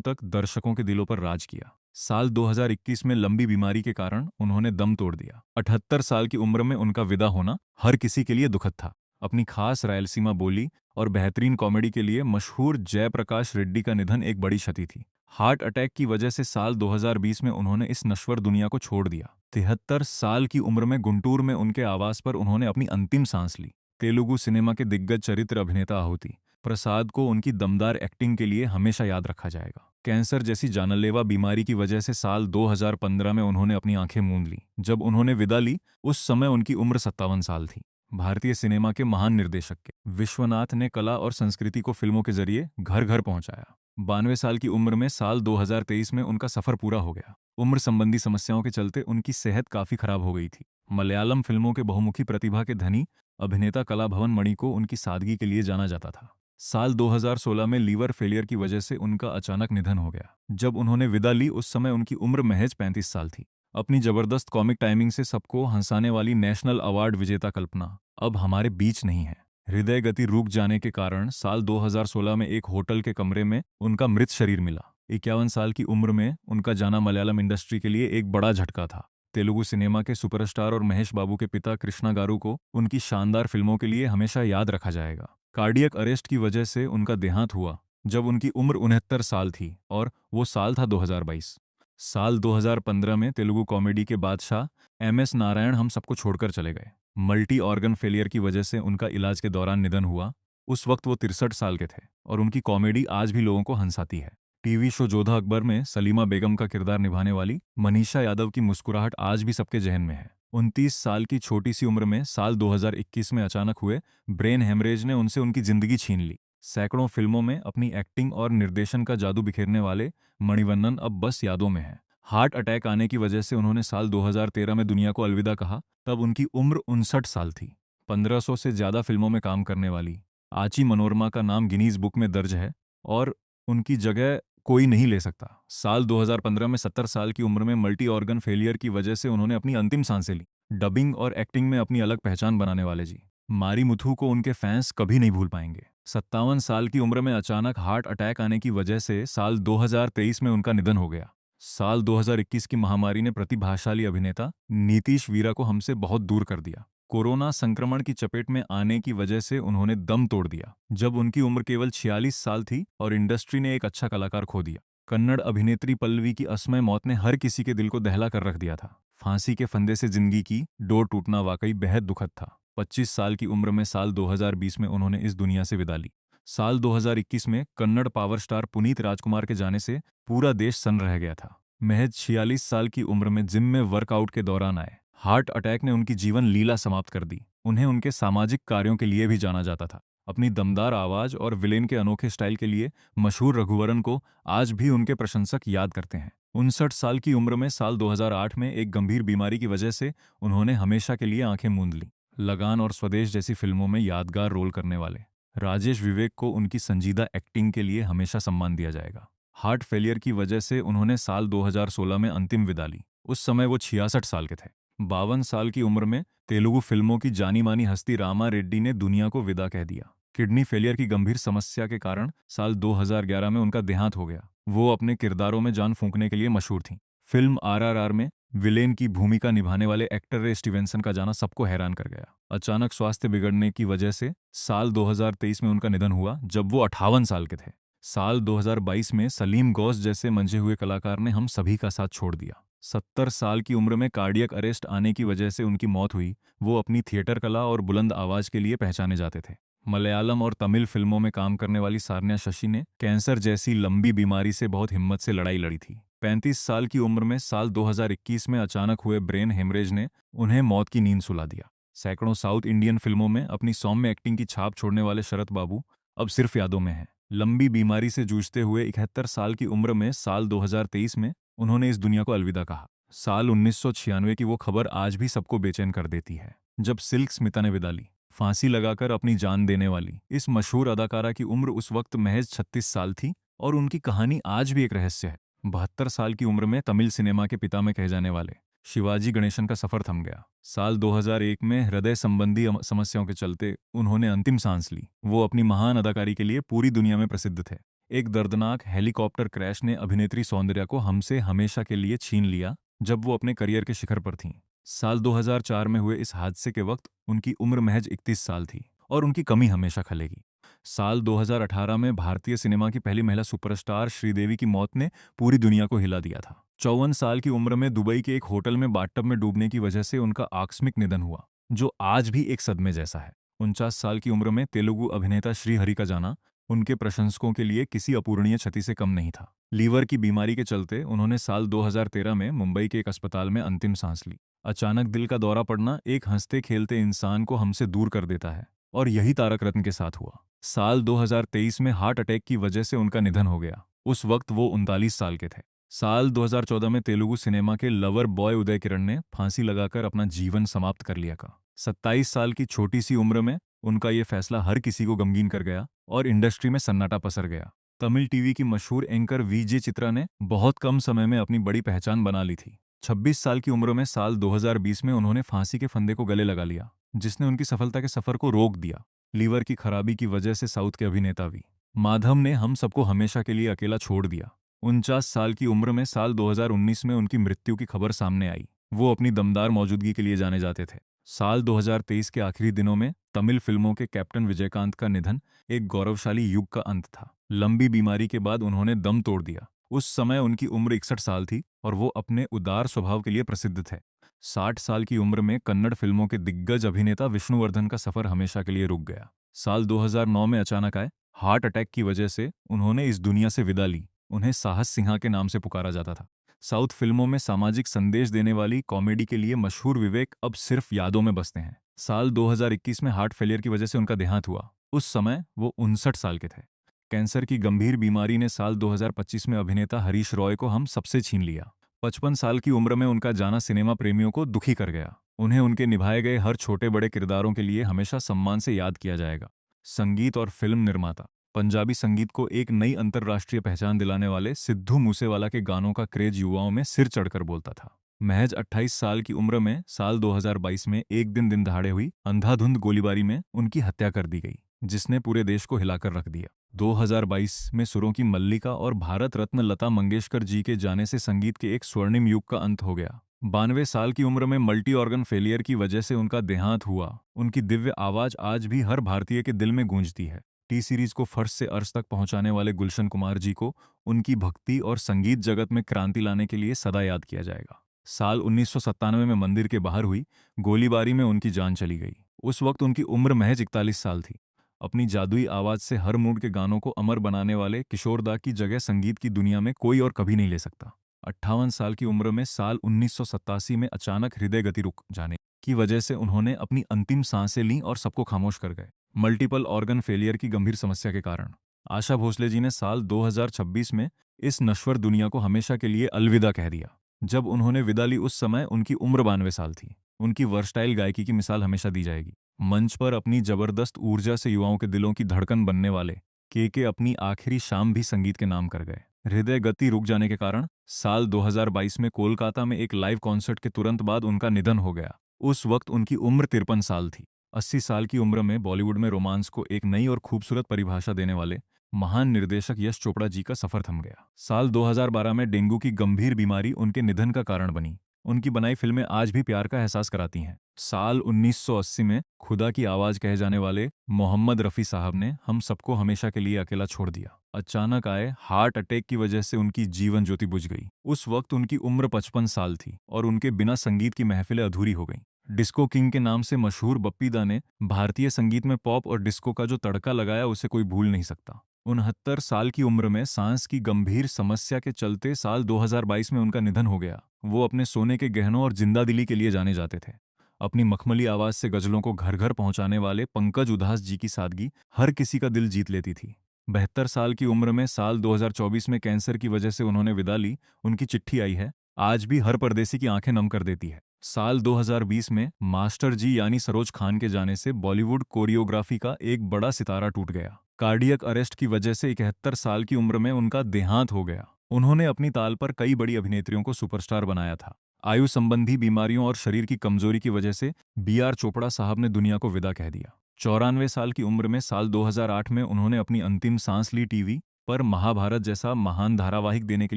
तक दर्शकों के दिलों पर राज किया। साल 2021 में लंबी बीमारी के कारण उन्होंने दम तोड़ दिया। 78 साल की उम्र में उनका विदा होना हर किसी के लिए दुखद था। अपनी खास रायलसीमा बोली और बेहतरीन कॉमेडी के लिए मशहूर जयप्रकाश रेड्डी का निधन एक बड़ी क्षति थी। हार्ट अटैक की वजह से साल 2020 में उन्होंने इस नश्वर दुनिया को छोड़ दिया। 73 साल की उम्र में गुंटूर में उनके आवास पर उन्होंने अपनी अंतिम सांस ली। तेलुगु सिनेमा के दिग्गज चरित्र अभिनेता आहुति प्रसाद को उनकी दमदार एक्टिंग के लिए हमेशा याद रखा जाएगा। कैंसर जैसी जानलेवा बीमारी की वजह से साल 2015 में उन्होंने अपनी आंखें मूंद ली। जब उन्होंने विदा ली, उस समय उनकी उम्र 57 साल थी। भारतीय सिनेमा के महान निर्देशक के विश्वनाथ ने कला और संस्कृति को फिल्मों के जरिए घर घर पहुंचाया। 92 साल की उम्र में साल 2023 में उनका सफर पूरा हो गया। उम्र संबंधी समस्याओं के चलते उनकी सेहत काफी खराब हो गई थी। मलयालम फिल्मों के बहुमुखी प्रतिभा के धनी अभिनेता कलाभवन मणि को उनकी सादगी के लिए जाना जाता था। साल 2016 में लीवर फेलियर की वजह से उनका अचानक निधन हो गया। जब उन्होंने विदा ली, उस समय उनकी उम्र महज 35 साल थी। अपनी जबरदस्त कॉमिक टाइमिंग से सबको हंसाने वाली नेशनल अवार्ड विजेता कल्पना अब हमारे बीच नहीं है। हृदय गति रुक जाने के कारण साल 2016 में एक होटल के कमरे में उनका मृत शरीर मिला। 51 साल की उम्र में उनका जाना मलयालम इंडस्ट्री के लिए एक बड़ा झटका था। तेलुगु सिनेमा के सुपरस्टार और महेश बाबू के पिता कृष्णा गारू को उनकी शानदार फिल्मों के लिए हमेशा याद रखा जाएगा। कार्डियक अरेस्ट की वजह से उनका देहांत हुआ जब उनकी उम्र 69 साल थी और वो साल था 2022। साल 2015 में तेलुगु कॉमेडी के बादशाह MS नारायण हम सबको छोड़कर चले गए। मल्टी ऑर्गन फेलियर की वजह से उनका इलाज के दौरान निधन हुआ। उस वक्त वो 63 साल के थे और उनकी कॉमेडी आज भी लोगों को हंसाती है। टीवी शो जोधा अकबर में सलीमा बेगम का किरदार निभाने वाली मनीषा यादव की मुस्कुराहट आज भी सबके जहन में है। 29 साल की छोटी सी उम्र में साल 2021 में अचानक हुए ब्रेन हेमरेज ने उनसे उनकी जिंदगी छीन ली। सैकड़ों फिल्मों में अपनी एक्टिंग और निर्देशन का जादू बिखेरने वाले मणिवन्नन अब बस यादों में हैं। हार्ट अटैक आने की वजह से उन्होंने साल 2013 में दुनिया को अलविदा कहा। तब उनकी उम्र 59 साल थी। 1500 से ज्यादा फिल्मों में काम करने वाली आची मनोरमा का नाम गिनीज बुक में दर्ज है और उनकी जगह कोई नहीं ले सकता। साल 2015 में 70 साल की उम्र में मल्टी ऑर्गन फेलियर की वजह से उन्होंने अपनी अंतिम सांसें ली। डबिंग और एक्टिंग में अपनी अलग पहचान बनाने वाले जी मारी मुथु को उनके फैंस कभी नहीं भूल पाएंगे। 57 साल की उम्र में अचानक हार्ट अटैक आने की वजह से साल 2023 में उनका निधन हो गया। साल 2021 की महामारी ने प्रतिभाशाली अभिनेता नीतीश वीरा को हमसे बहुत दूर कर दिया। कोरोना संक्रमण की चपेट में आने की वजह से उन्होंने दम तोड़ दिया जब उनकी उम्र केवल 46 साल थी और इंडस्ट्री ने एक अच्छा कलाकार खो दिया। कन्नड़ अभिनेत्री पल्लवी की असमय मौत ने हर किसी के दिल को दहला कर रख दिया था। फांसी के फंदे से जिंदगी की डोर टूटना वाकई बेहद दुखद था। 25 साल की उम्र में साल 2020 में उन्होंने इस दुनिया से विदा ली। साल 2021 में कन्नड़ पावर स्टार पुनीत राजकुमार के जाने से पूरा देश सन्न रह गया था। महज 46 साल की उम्र में जिम में वर्कआउट के दौरान आए हार्ट अटैक ने उनकी जीवन लीला समाप्त कर दी। उन्हें उनके सामाजिक कार्यों के लिए भी जाना जाता था। अपनी दमदार आवाज और विलेन के अनोखे स्टाइल के लिए मशहूर रघुवरन को आज भी उनके प्रशंसक याद करते हैं। 59 साल की उम्र में साल 2008 में एक गंभीर बीमारी की वजह से उन्होंने हमेशा के लिए आंखें मूंद ली। लगान और स्वदेश जैसी फिल्मों में यादगार रोल करने वाले राजेश विवेक को उनकी संजीदा एक्टिंग के लिए हमेशा सम्मान दिया जाएगा। हार्ट फेलियर की वजह से उन्होंने साल 2016 में अंतिम विदा ली। उस समय वो 66 साल के थे। 52 साल की उम्र में तेलुगु फिल्मों की जानी मानी हस्ती रामा रेड्डी ने दुनिया को विदा कह दिया। किडनी फेलियर की गंभीर समस्या के कारण साल 2011 में उनका देहांत हो गया। वो अपने किरदारों में जान फूंकने के लिए मशहूर थीं। फिल्म RRR में विलेन की भूमिका निभाने वाले एक्टर रे स्टीवेंसन का जाना सबको हैरान कर गया। अचानक स्वास्थ्य बिगड़ने की वजह से साल 2023 में उनका निधन हुआ जब वो 58 साल के थे। साल 2022 में सलीम गौस जैसे मंझे हुए कलाकार ने हम सभी का साथ छोड़ दिया। 70 साल की उम्र में कार्डियक अरेस्ट आने की वजह से उनकी मौत हुई। वो अपनी थिएटर कला और बुलंद आवाज के लिए पहचाने जाते थे। मलयालम और तमिल फिल्मों में काम करने वाली सान्या शशि ने कैंसर जैसी लंबी बीमारी से बहुत हिम्मत से लड़ाई लड़ी थी। 35 साल की उम्र में साल 2021 में अचानक हुए ब्रेन हेमरेज ने उन्हें मौत की नींद सुला दिया। सैकड़ों साउथ इंडियन फिल्मों में अपनी सौम्य एक्टिंग की छाप छोड़ने वाले शरत बाबू अब सिर्फ यादों में हैं। लंबी बीमारी से जूझते हुए 71 साल की उम्र में साल 2023 में उन्होंने इस दुनिया को अलविदा कहा। साल 1996 की वो खबर आज भी सबको बेचैन कर देती है, जब सिल्क स्मिता ने विदा ली। फांसी लगाकर अपनी जान देने वाली इस मशहूर अदाकारा की उम्र उस वक्त महज 36 साल थी और उनकी कहानी आज भी एक रहस्य है। 72 साल की उम्र में तमिल सिनेमा के पिता में कहे जाने वाले शिवाजी गणेशन का सफर थम गया। साल 2001 में हृदय संबंधी समस्याओं के चलते उन्होंने अंतिम सांस ली। वो अपनी महान अदाकारी के लिए पूरी दुनिया में प्रसिद्ध थे। एक दर्दनाक हेलीकॉप्टर क्रैश ने अभिनेत्री सौंदर्या को हमसे हमेशा के लिए छीन लिया जब वो अपने करियर के शिखर पर थीं। साल 2004 में हुए इस हादसे के वक्त उनकी उम्र महज 31 साल थी और उनकी कमी हमेशा खलेगी। साल 2018 में भारतीय सिनेमा की पहली महिला सुपरस्टार श्रीदेवी की मौत ने पूरी दुनिया को हिला दिया था। 54 साल की उम्र में दुबई के एक होटल में बाथटब में डूबने की वजह से उनका आकस्मिक निधन हुआ, जो आज भी एक सदमे जैसा है। 49 साल की उम्र में तेलुगु अभिनेता श्रीहरि का जाना उनके प्रशंसकों के लिए किसी अपूरणीय क्षति से कम नहीं था। लीवर की बीमारी के चलते उन्होंने साल 2013 में मुंबई के एक अस्पताल में अंतिम सांस ली। अचानक दिल का दौरा पड़ना एक हंसते खेलते इंसान को हमसे दूर कर देता है, और यही तारक रत्न के साथ हुआ। साल 2023 में हार्ट अटैक की वजह से उनका निधन हो गया। उस वक्त वो 39 साल के थे। साल 2014 में तेलुगु सिनेमा के लवर बॉय उदय किरण ने फांसी लगाकर अपना जीवन समाप्त कर लिया का। 27 साल की छोटी सी उम्र में उनका ये फैसला हर किसी को गमगीन कर गया और इंडस्ट्री में सन्नाटा पसर गया। तमिल टीवी की मशहूर एंकर वीजे चित्रा ने बहुत कम समय में अपनी बड़ी पहचान बना ली थी। 26 साल की उम्र में साल 2020 में उन्होंने फांसी के फंदे को गले लगा लिया, जिसने उनकी सफलता के सफर को रोक दिया। लीवर की खराबी की वजह से साउथ के अभिनेता वी माधव ने हम सबको हमेशा के लिए अकेला छोड़ दिया। 49 साल की उम्र में साल 2019 में उनकी मृत्यु की खबर सामने आई। वो अपनी दमदार मौजूदगी के लिए जाने जाते थे। साल 2023 के आखिरी दिनों में तमिल फिल्मों के कैप्टन विजयकांत का निधन एक गौरवशाली युग का अंत था। लंबी बीमारी के बाद उन्होंने दम तोड़ दिया। उस समय उनकी उम्र 61 साल थी और वो अपने उदार स्वभाव के लिए प्रसिद्ध थे। 60 साल की उम्र में कन्नड़ फिल्मों के दिग्गज अभिनेता विष्णुवर्धन का सफर हमेशा के लिए रुक गया। साल 2009 में अचानक आए हार्ट अटैक की वजह से उन्होंने इस दुनिया से विदा ली। उन्हें साहस सिन्हा के नाम से पुकारा जाता था। साउथ फिल्मों में सामाजिक संदेश देने वाली कॉमेडी के लिए मशहूर विवेक अब सिर्फ यादों में बसते हैं। साल 2021 में हार्ट फेलियर की वजह से उनका देहांत हुआ। उस समय वो 59 साल के थे। कैंसर की गंभीर बीमारी ने साल 2025 में अभिनेता हरीश रॉय को हम सबसे छीन लिया। 55 साल की उम्र में उनका जाना सिनेमा प्रेमियों को दुखी कर गया। उन्हें उनके निभाए गए हर छोटे बड़े किरदारों के लिए हमेशा सम्मान से याद किया जाएगा। संगीत और फिल्म निर्माता। पंजाबी संगीत को एक नई अंतर्राष्ट्रीय पहचान दिलाने वाले सिद्धू मूसेवाला के गानों का क्रेज युवाओं में सिर चढ़कर बोलता था। महज 28 साल की उम्र में साल 2022 में एक दिन दहाड़े हुई अंधाधुंध गोलीबारी में उनकी हत्या कर दी गई, जिसने पूरे देश को हिलाकर रख दिया। 2022 में सुरों की मल्लिका और भारत रत्न लता मंगेशकर जी के जाने से संगीत के एक स्वर्णिम युग का अंत हो गया। 92 साल की उम्र में मल्टी ऑर्गन फेलियर की वजह से उनका देहांत हुआ। उनकी दिव्य आवाज आज भी हर भारतीय के दिल में गूंजती है। टी सीरीज को फर्श से अर्श तक पहुंचाने वाले गुलशन कुमार जी को उनकी भक्ति और संगीत जगत में क्रांति लाने के लिए सदा याद किया जाएगा। साल 1997 में मंदिर के बाहर हुई गोलीबारी में उनकी जान चली गई। उस वक्त उनकी उम्र महज 41 साल थी। अपनी जादुई आवाज से हर मूड के गानों को अमर बनाने वाले किशोरदा की जगह संगीत की दुनिया में कोई और कभी नहीं ले सकता। 58 साल की उम्र में साल 1987 में अचानक हृदय गति रुक जाने की वजह से उन्होंने अपनी अंतिम सांसें लीं और सबको खामोश कर गए। मल्टीपल ऑर्गन फेलियर की गंभीर समस्या के कारण आशा भोसले जी ने साल 2026 में इस नश्वर दुनिया को हमेशा के लिए अलविदा कह दिया। जब उन्होंने विदा ली उस समय उनकी उम्र 92 साल थी। उनकी वर्सटाइल गायकी की मिसाल हमेशा दी जाएगी। मंच पर अपनी जबरदस्त ऊर्जा से युवाओं के दिलों की धड़कन बनने वाले के अपनी आखिरी शाम भी संगीत के नाम कर गए। हृदय गति रुक जाने के कारण साल 2022 में कोलकाता में एक लाइव कॉन्सर्ट के तुरंत बाद उनका निधन हो गया। उस वक्त उनकी उम्र 53 साल थी। 80 साल की उम्र में बॉलीवुड में रोमांस को एक नई और खूबसूरत परिभाषा देने वाले महान निर्देशक यश चोपड़ा जी का सफर थम गया। साल 2012 में डेंगू की गंभीर बीमारी उनके निधन का कारण बनी। उनकी बनाई फिल्में आज भी प्यार का एहसास कराती हैं। साल 1980 में खुदा की आवाज कहे जाने वाले मोहम्मद रफ़ी साहब ने हम सबको हमेशा के लिए अकेला छोड़ दिया। अचानक आए हार्ट अटैक की वजह से उनकी जीवन ज्योति बुझ गई। उस वक्त उनकी उम्र 55 साल थी और उनके बिना संगीत की महफिलें अधूरी हो गईं। डिस्को किंग के नाम से मशहूर बप्पी दा ने भारतीय संगीत में पॉप और डिस्को का जो तड़का लगाया उसे कोई भूल नहीं सकता। 69 साल की उम्र में सांस की गंभीर समस्या के चलते साल 2022 में उनका निधन हो गया। वो अपने सोने के गहनों और जिंदादिली के लिए जाने जाते थे। अपनी मखमली आवाज से गजलों को घर घर पहुंचाने वाले पंकज उधास जी की सादगी हर किसी का दिल जीत लेती थी। 72 साल की उम्र में साल 2024 में कैंसर की वजह से उन्होंने विदा ली। उनकी चिट्ठी आई है, आज भी हर परदेसी की आंखें नम कर देती है। साल 2020 में मास्टर जी यानी सरोज खान के जाने से बॉलीवुड कोरियोग्राफी का एक बड़ा सितारा टूट गया। कार्डियक अरेस्ट की वजह से 71 साल की उम्र में उनका देहांत हो गया। उन्होंने अपनी ताल पर कई बड़ी अभिनेत्रियों को सुपरस्टार बनाया था। आयु संबंधी बीमारियों और शरीर की कमजोरी की वजह से बी.आर. चोपड़ा साहब ने दुनिया को विदा कह दिया। 94 साल की उम्र में साल 2008 में उन्होंने अपनी अंतिम सांस ली। टीवी पर महाभारत जैसा महान धारावाहिक देने के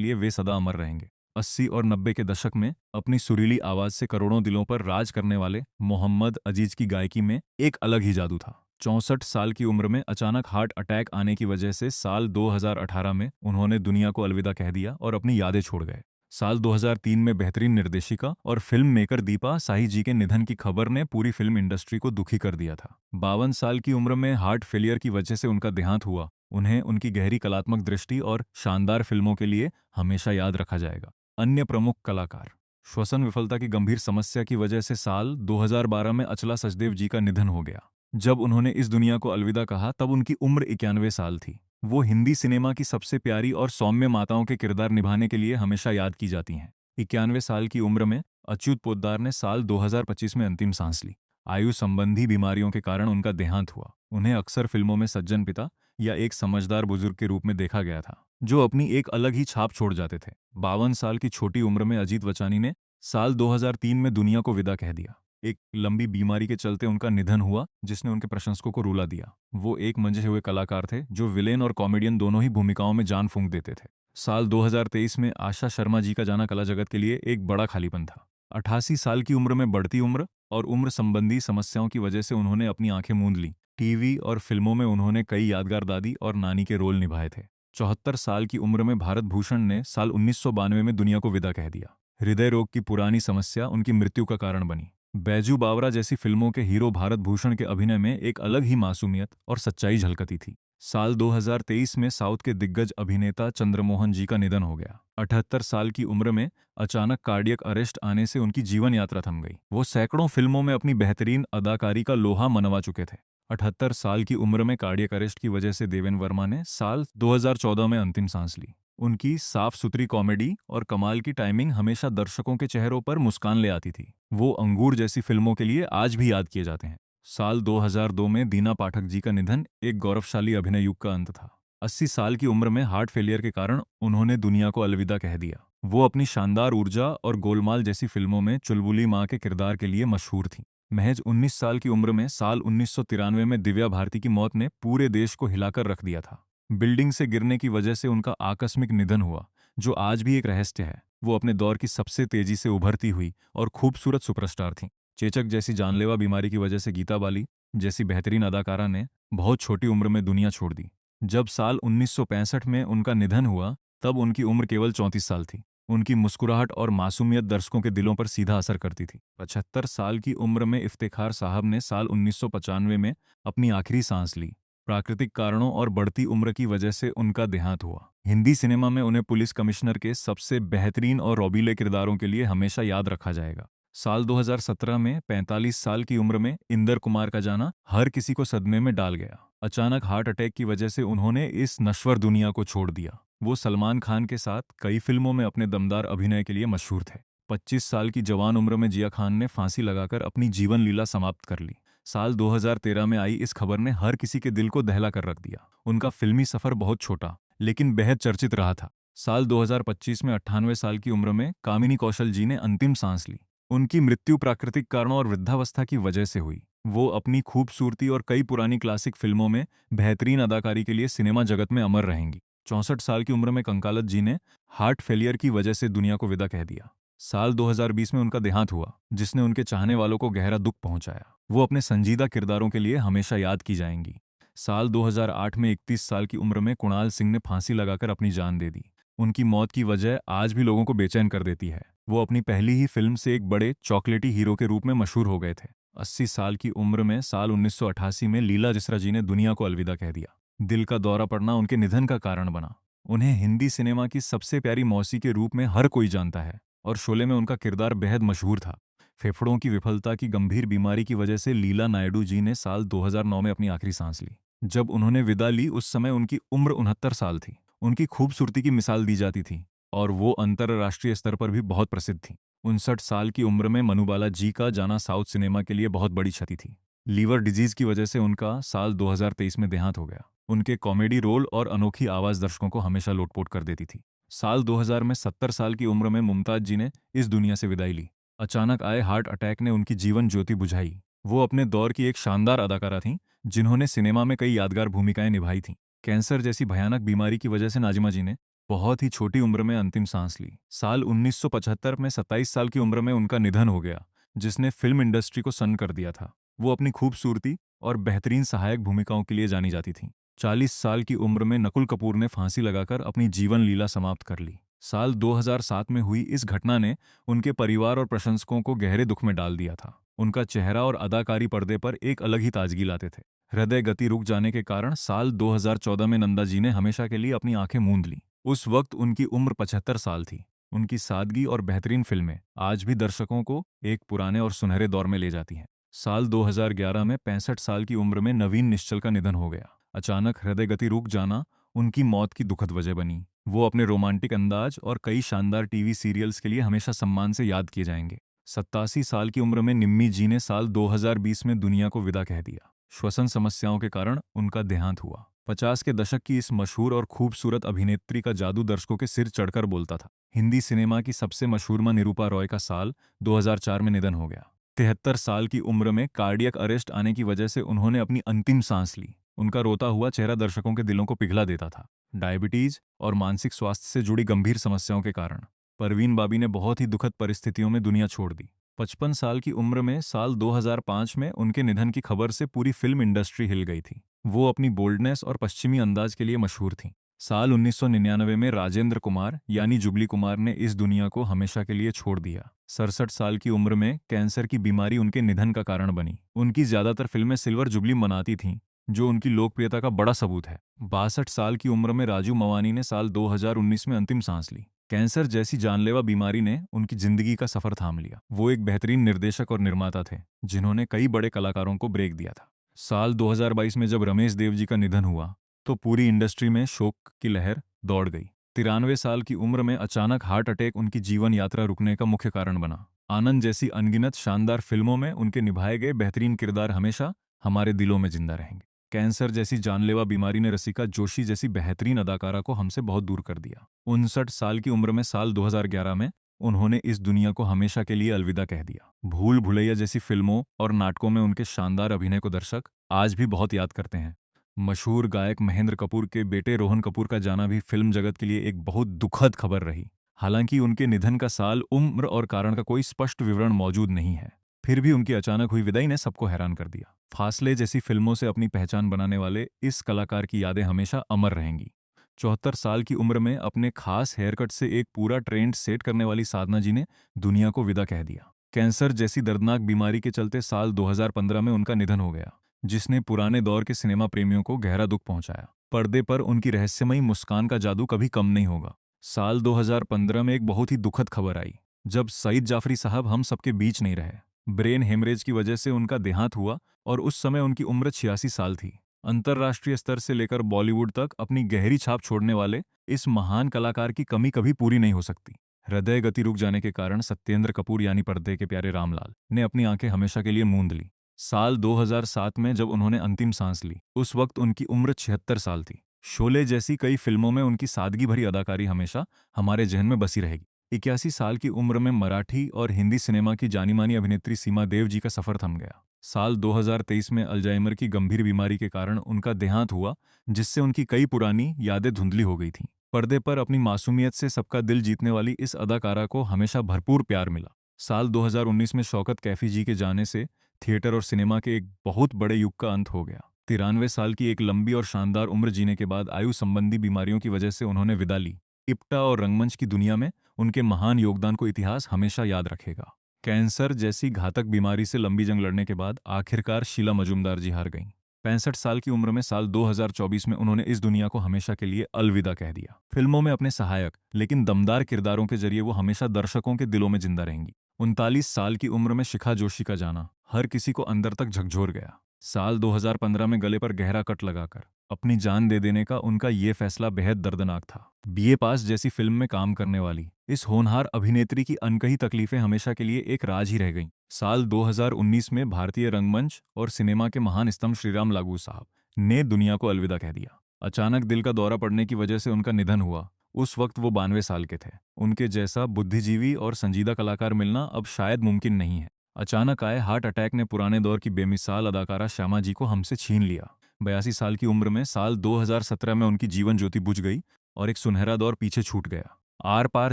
लिए वे सदा अमर रहेंगे। 80 और 90 के दशक में अपनी सुरीली आवाज से करोड़ों दिलों पर राज करने वाले मोहम्मद अजीज की गायकी में एक अलग ही जादू था। 64 साल की उम्र में अचानक हार्ट अटैक आने की वजह से साल 2018 में उन्होंने दुनिया को अलविदा कह दिया और अपनी यादें छोड़ गए। साल 2003 में बेहतरीन निर्देशिका और फिल्म मेकर दीपा साही जी के निधन की खबर ने पूरी फिल्म इंडस्ट्री को दुखी कर दिया था। 52 साल की उम्र में हार्ट फेलियर की वजह से उनका देहांत हुआ। उन्हें उनकी गहरी कलात्मक दृष्टि और शानदार फिल्मों के लिए हमेशा याद रखा जाएगा। अन्य प्रमुख कलाकार। श्वसन विफलता की गंभीर समस्या की वजह से साल 2012 में अचला सचदेव जी का निधन हो गया। जब उन्होंने इस दुनिया को अलविदा कहा तब उनकी उम्र 91 साल थी। वो हिंदी सिनेमा की सबसे प्यारी और सौम्य माताओं के किरदार निभाने के लिए हमेशा याद की जाती हैं। 91 साल की उम्र में अच्युत पोद्दार ने साल 2025 में अंतिम सांस ली। आयु संबंधी बीमारियों के कारण उनका देहांत हुआ। उन्हें अक्सर फिल्मों में सज्जन पिता या एक समझदार बुजुर्ग के रूप में देखा गया था, जो अपनी एक अलग ही छाप छोड़ जाते थे। 52 साल की छोटी उम्र में अजीत वचानी ने साल 2003 में दुनिया को विदा कह दिया। एक लंबी बीमारी के चलते उनका निधन हुआ, जिसने उनके प्रशंसकों को रुला दिया। वो एक मंझे हुए कलाकार थे जो विलेन और कॉमेडियन दोनों ही भूमिकाओं में जान फूंक देते थे। साल 2023 में आशा शर्मा जी का जाना कला जगत के लिए एक बड़ा खालीपन था। 88 साल की उम्र में बढ़ती उम्र और उम्र संबंधी समस्याओं की वजह से उन्होंने अपनी आंखें मूंद ली। टीवी और फिल्मों में उन्होंने कई यादगार दादी और नानी के रोल निभाए थे। 74 साल की उम्र में भारत भूषण ने साल 1992 में दुनिया को विदा कह दिया। हृदय रोग की पुरानी समस्या उनकी मृत्यु का कारण बनी। बैजू बावरा जैसी फिल्मों के हीरो भारत भूषण के अभिनय में एक अलग ही मासूमियत और सच्चाई झलकती थी। साल 2023 में साउथ के दिग्गज अभिनेता चंद्रमोहन जी का निधन हो गया। 78 साल की उम्र में अचानक कार्डियक अरेस्ट आने से उनकी जीवन यात्रा थम गई। वो सैकड़ों फिल्मों में अपनी बेहतरीन अदाकारी का लोहा मनवा चुके थे। 78 साल की उम्र में कार्डियक अरेस्ट की वजह से देवेन वर्मा ने साल 2014 में अंतिम सांस ली। उनकी साफ सुथरी कॉमेडी और कमाल की टाइमिंग हमेशा दर्शकों के चेहरों पर मुस्कान ले आती थी। वो अंगूर जैसी फिल्मों के लिए आज भी याद किए जाते हैं। साल 2002 में दीना पाठक जी का निधन एक गौरवशाली अभिनय युग का अंत था। 80 साल की उम्र में हार्ट फेलियर के कारण उन्होंने दुनिया को अलविदा कह दिया। वो अपनी शानदार ऊर्जा और गोलमाल जैसी फिल्मों में चुलबुली माँ के किरदार के लिए मशहूर थीं। महज 19 साल की उम्र में साल 1993 में दिव्या भारती की मौत ने पूरे देश को हिलाकर रख दिया था। बिल्डिंग से गिरने की वजह से उनका आकस्मिक निधन हुआ, जो आज भी एक रहस्य है। वो अपने दौर की सबसे तेजी से उभरती हुई और खूबसूरत सुपरस्टार थीं। चेचक जैसी जानलेवा बीमारी की वजह से गीता बाली जैसी बेहतरीन अदाकारा ने बहुत छोटी उम्र में दुनिया छोड़ दी। जब साल 1965 में उनका निधन हुआ तब उनकी उम्र केवल 34 साल थी। उनकी मुस्कुराहट और मासूमियत दर्शकों के दिलों पर सीधा असर करती थी। 75 साल की उम्र में इफ्तिखार साहब ने साल 1995 में अपनी आखिरी सांस ली। प्राकृतिक कारणों और बढ़ती उम्र की वजह से उनका देहांत हुआ। हिंदी सिनेमा में उन्हें पुलिस कमिश्नर के सबसे बेहतरीन और रौबीले किरदारों के लिए हमेशा याद रखा जाएगा। साल 2017 में 45 साल की उम्र में इंदर कुमार का जाना हर किसी को सदमे में डाल गया। अचानक हार्ट अटैक की वजह से उन्होंने इस नश्वर दुनिया को छोड़ दिया। वो सलमान खान के साथ कई फिल्मों में अपने दमदार अभिनय के लिए मशहूर थे। 25 साल की जवान उम्र में जिया खान ने फांसी लगाकर अपनी जीवन लीला समाप्त कर ली। साल 2013 में आई इस खबर ने हर किसी के दिल को दहला कर रख दिया। उनका फिल्मी सफर बहुत छोटा लेकिन बेहद चर्चित रहा था। साल 2025 में 98 साल की उम्र में कामिनी कौशल जी ने अंतिम सांस ली। उनकी मृत्यु प्राकृतिक कारणों और वृद्धावस्था की वजह से हुई। वो अपनी खूबसूरती और कई पुरानी क्लासिक फिल्मों में बेहतरीन अदाकारी के लिए सिनेमा जगत में अमर रहेंगी। 64 साल की उम्र में कंकालत जी ने हार्ट फेलियर की वजह से दुनिया को विदा कह दिया। साल 2020 में उनका देहांत हुआ, जिसने उनके चाहने वालों को गहरा दुख पहुंचाया। वो अपने संजीदा किरदारों के लिए हमेशा याद की जाएंगी। साल 2008 में 31 साल की उम्र में कुणाल सिंह ने फांसी लगाकर अपनी जान दे दी। उनकी मौत की वजह आज भी लोगों को बेचैन कर देती है। वो अपनी पहली ही फिल्म से एक बड़े चॉकलेटी हीरो के रूप में मशहूर हो गए थे। 80 साल की उम्र में साल 1988 में लीला जसरा जी ने दुनिया को अलविदा कह दिया। दिल का दौरा पड़ना उनके निधन का कारण बना। उन्हें हिंदी सिनेमा की सबसे प्यारी मौसी के रूप में हर कोई जानता है और शोले में उनका किरदार बेहद मशहूर था। फेफड़ों की विफलता की गंभीर बीमारी की वजह से लीला नायडू जी ने साल 2009 में अपनी आखिरी सांस ली। जब उन्होंने विदा ली उस समय उनकी उम्र 69 साल थी। उनकी खूबसूरती की मिसाल दी जाती थी और वो अंतर्राष्ट्रीय स्तर पर भी बहुत प्रसिद्ध थी। 59 साल की उम्र में मनुबाला जी का जाना साउथ सिनेमा के लिए बहुत बड़ी क्षति थी। लीवर डिजीज की वजह से उनका साल 2023 में देहांत हो गया। उनके कॉमेडी रोल और अनोखी आवाज दर्शकों को हमेशा लोटपोट कर देती थी। साल 2000 में 70 साल की उम्र में मुमताज जी ने इस दुनिया से विदाई ली। अचानक आए हार्ट अटैक ने उनकी जीवन ज्योति बुझाई। वो अपने दौर की एक शानदार अदाकारा थीं, जिन्होंने सिनेमा में कई यादगार भूमिकाएं निभाई थीं। कैंसर जैसी भयानक बीमारी की वजह से नाजिमा जी ने बहुत ही छोटी उम्र में अंतिम सांस ली। साल 1975 में 27 साल की उम्र में उनका निधन हो गया, जिसने फिल्म इंडस्ट्री को सन्न कर दिया था। वो अपनी खूबसूरती और बेहतरीन सहायक भूमिकाओं के लिए जानी जाती थीं। 40 साल की उम्र में नकुल कपूर ने फांसी लगाकर अपनी जीवन लीला समाप्त कर ली। साल 2007 में हुई इस घटना ने उनके परिवार और प्रशंसकों को गहरे दुख में डाल दिया था। उनका चेहरा और अदाकारी पर्दे पर एक अलग ही ताजगी लाते थे। हृदय गति रुक जाने के कारण साल 2014 में नंदा जी ने हमेशा के लिए अपनी आंखें मूंद लीं। उस वक्त उनकी उम्र 75 साल थी। उनकी सादगी और बेहतरीन फिल्में आज भी दर्शकों को एक पुराने और सुनहरे दौर में ले जाती हैं। साल 2011 में 65 साल की उम्र में नवीन निश्चल का निधन हो गया। अचानक हृदय गति रुक जाना उनकी मौत की दुखद वजह बनी। वो अपने रोमांटिक अंदाज और कई शानदार टीवी सीरियल्स के लिए हमेशा सम्मान से याद किए जाएंगे। 87 साल की उम्र में निम्मी जी ने साल 2020 में दुनिया को विदा कह दिया। श्वसन समस्याओं के कारण उनका देहांत हुआ। 50 के दशक की इस मशहूर और खूबसूरत अभिनेत्री का जादू दर्शकों के सिर चढ़कर बोलता था। हिंदी सिनेमा की सबसे मशहूर मां निरूपा रॉय का साल 2004 में निधन हो गया। 73 साल की उम्र में कार्डियक अरेस्ट आने की वजह से उन्होंने अपनी अंतिम सांस ली। उनका रोता हुआ चेहरा दर्शकों के दिलों को पिघला देता था। डायबिटीज और मानसिक स्वास्थ्य से जुड़ी गंभीर समस्याओं के कारण परवीन बाबी ने बहुत ही दुखद परिस्थितियों में दुनिया छोड़ दी। 55 साल की उम्र में साल 2005 में उनके निधन की खबर से पूरी फिल्म इंडस्ट्री हिल गई थी। वो अपनी बोल्डनेस और पश्चिमी अंदाज के लिए मशहूर थीं। साल 1999 में राजेंद्र कुमार यानी जुबली कुमार ने इस दुनिया को हमेशा के लिए छोड़ दिया। 67 साल की उम्र में कैंसर की बीमारी उनके निधन का कारण बनी। उनकी ज्यादातर फिल्में सिल्वर जुबली मनाती थीं, जो उनकी लोकप्रियता का बड़ा सबूत है। 62 साल की उम्र में राजू मवानी ने साल 2019 में अंतिम सांस ली। कैंसर जैसी जानलेवा बीमारी ने उनकी जिंदगी का सफर थाम लिया। वो एक बेहतरीन निर्देशक और निर्माता थे, जिन्होंने कई बड़े कलाकारों को ब्रेक दिया था। साल 2022 में जब रमेश देव जी का निधन हुआ, तो पूरी इंडस्ट्री में शोक की लहर दौड़ गई। 93 साल की उम्र में अचानक हार्ट अटैक उनकी जीवन यात्रा रुकने का मुख्य कारण बना। आनंद जैसी अनगिनत शानदार फिल्मों में उनके निभाए गए बेहतरीन किरदार हमेशा हमारे दिलों में जिंदा रहेंगे। कैंसर जैसी जानलेवा बीमारी ने रसिका जोशी जैसी बेहतरीन अदाकारा को हमसे बहुत दूर कर दिया। 59 साल की उम्र में साल 2011 में उन्होंने इस दुनिया को हमेशा के लिए अलविदा कह दिया। भूल भुलैया जैसी फिल्मों और नाटकों में उनके शानदार अभिनय को दर्शक आज भी बहुत याद करते हैं। मशहूर गायक महेंद्र कपूर के बेटे रोहन कपूर का जाना भी फिल्म जगत के लिए एक बहुत दुखद खबर रही। हालांकि उनके निधन का साल, उम्र और कारण का कोई स्पष्ट विवरण मौजूद नहीं है, फिर भी उनकी अचानक हुई विदाई ने सबको हैरान कर दिया। फासले जैसी फिल्मों से अपनी पहचान बनाने वाले इस कलाकार की यादें हमेशा अमर रहेंगी। 74 साल की उम्र में अपने खास हेयरकट से एक पूरा ट्रेंड सेट करने वाली साधना जी ने दुनिया को विदा कह दिया। कैंसर जैसी दर्दनाक बीमारी के चलते साल 2015 में उनका निधन हो गया, जिसने पुराने दौर के सिनेमा प्रेमियों को गहरा दुख पहुंचाया। पर्दे पर उनकी रहस्यमयी मुस्कान का जादू कभी कम नहीं होगा। साल 2015 में एक बहुत ही दुखद खबर आई, जब सईद जाफरी साहब हम सबके बीच नहीं रहे। ब्रेन हेमरेज की वजह से उनका देहांत हुआ और उस समय उनकी उम्र 86 साल थी। अंतर्राष्ट्रीय स्तर से लेकर बॉलीवुड तक अपनी गहरी छाप छोड़ने वाले इस महान कलाकार की कमी कभी पूरी नहीं हो सकती। हृदय गति रुक जाने के कारण सत्येंद्र कपूर यानी पर्दे के प्यारे रामलाल ने अपनी आंखें हमेशा के लिए मूंद ली। साल 2007 में जब उन्होंने अंतिम सांस ली, उस वक्त उनकी उम्र 76 साल थी। शोले जैसी कई फिल्मों में उनकी सादगी भरी अदाकारी हमेशा हमारे जहन में बसी रहेगी। 81 साल की उम्र में मराठी और हिंदी सिनेमा की जानी मानी अभिनेत्री सीमा देव जी का सफर थम गया। साल 2023 में अल्जाइमर की गंभीर बीमारी के कारण उनका देहांत हुआ, जिससे उनकी कई पुरानी यादें धुंधली हो गई थीं। पर्दे पर अपनी मासूमियत से सबका दिल जीतने वाली इस अदाकारा को हमेशा भरपूर प्यार मिला। साल 2019 में शौकत कैफी जी के जाने से थिएटर और सिनेमा के एक बहुत बड़े युग का अंत हो गया। 93 साल की एक लंबी और शानदार उम्र जीने के बाद आयु संबंधी बीमारियों की वजह से उन्होंने विदा ली। इप्टा और रंगमंच की दुनिया में उनके महान योगदान को इतिहास हमेशा याद रखेगा। कैंसर जैसी घातक बीमारी से लंबी जंग लड़ने के बाद आखिरकार शीला मजूमदार जी हार गईं। 65 साल की उम्र में साल 2024 में उन्होंने इस दुनिया को हमेशा के लिए अलविदा कह दिया। फिल्मों में अपने सहायक लेकिन दमदार किरदारों के जरिए वो हमेशा दर्शकों के दिलों में जिंदा रहेंगी। 39 साल की उम्र में शिखा जोशी का जाना हर किसी को अंदर तक झकझोर गया। साल 2015 में गले पर गहरा कट लगाकर अपनी जान दे देने का उनका ये फैसला बेहद दर्दनाक था। बीए पास जैसी फिल्म में काम करने वाली इस होनहार अभिनेत्री की अनकही तकलीफें हमेशा के लिए एक राज ही रह गईं। साल 2019 में भारतीय रंगमंच और सिनेमा के महान स्तंभ श्रीराम लागू साहब ने दुनिया को अलविदा कह दिया। अचानक दिल का दौरा पड़ने की वजह से उनका निधन हुआ। उस वक्त वो 92 साल के थे। उनके जैसा बुद्धिजीवी और संजीदा कलाकार मिलना अब शायद मुमकिन नहीं है। अचानक आए हार्ट अटैक ने पुराने दौर की बेमिसाल अदाकारा श्यामा जी को हमसे छीन लिया। 82 साल की उम्र में साल 2017 में उनकी जीवन ज्योति बुझ गई और एक सुनहरा दौर पीछे छूट गया। आर पार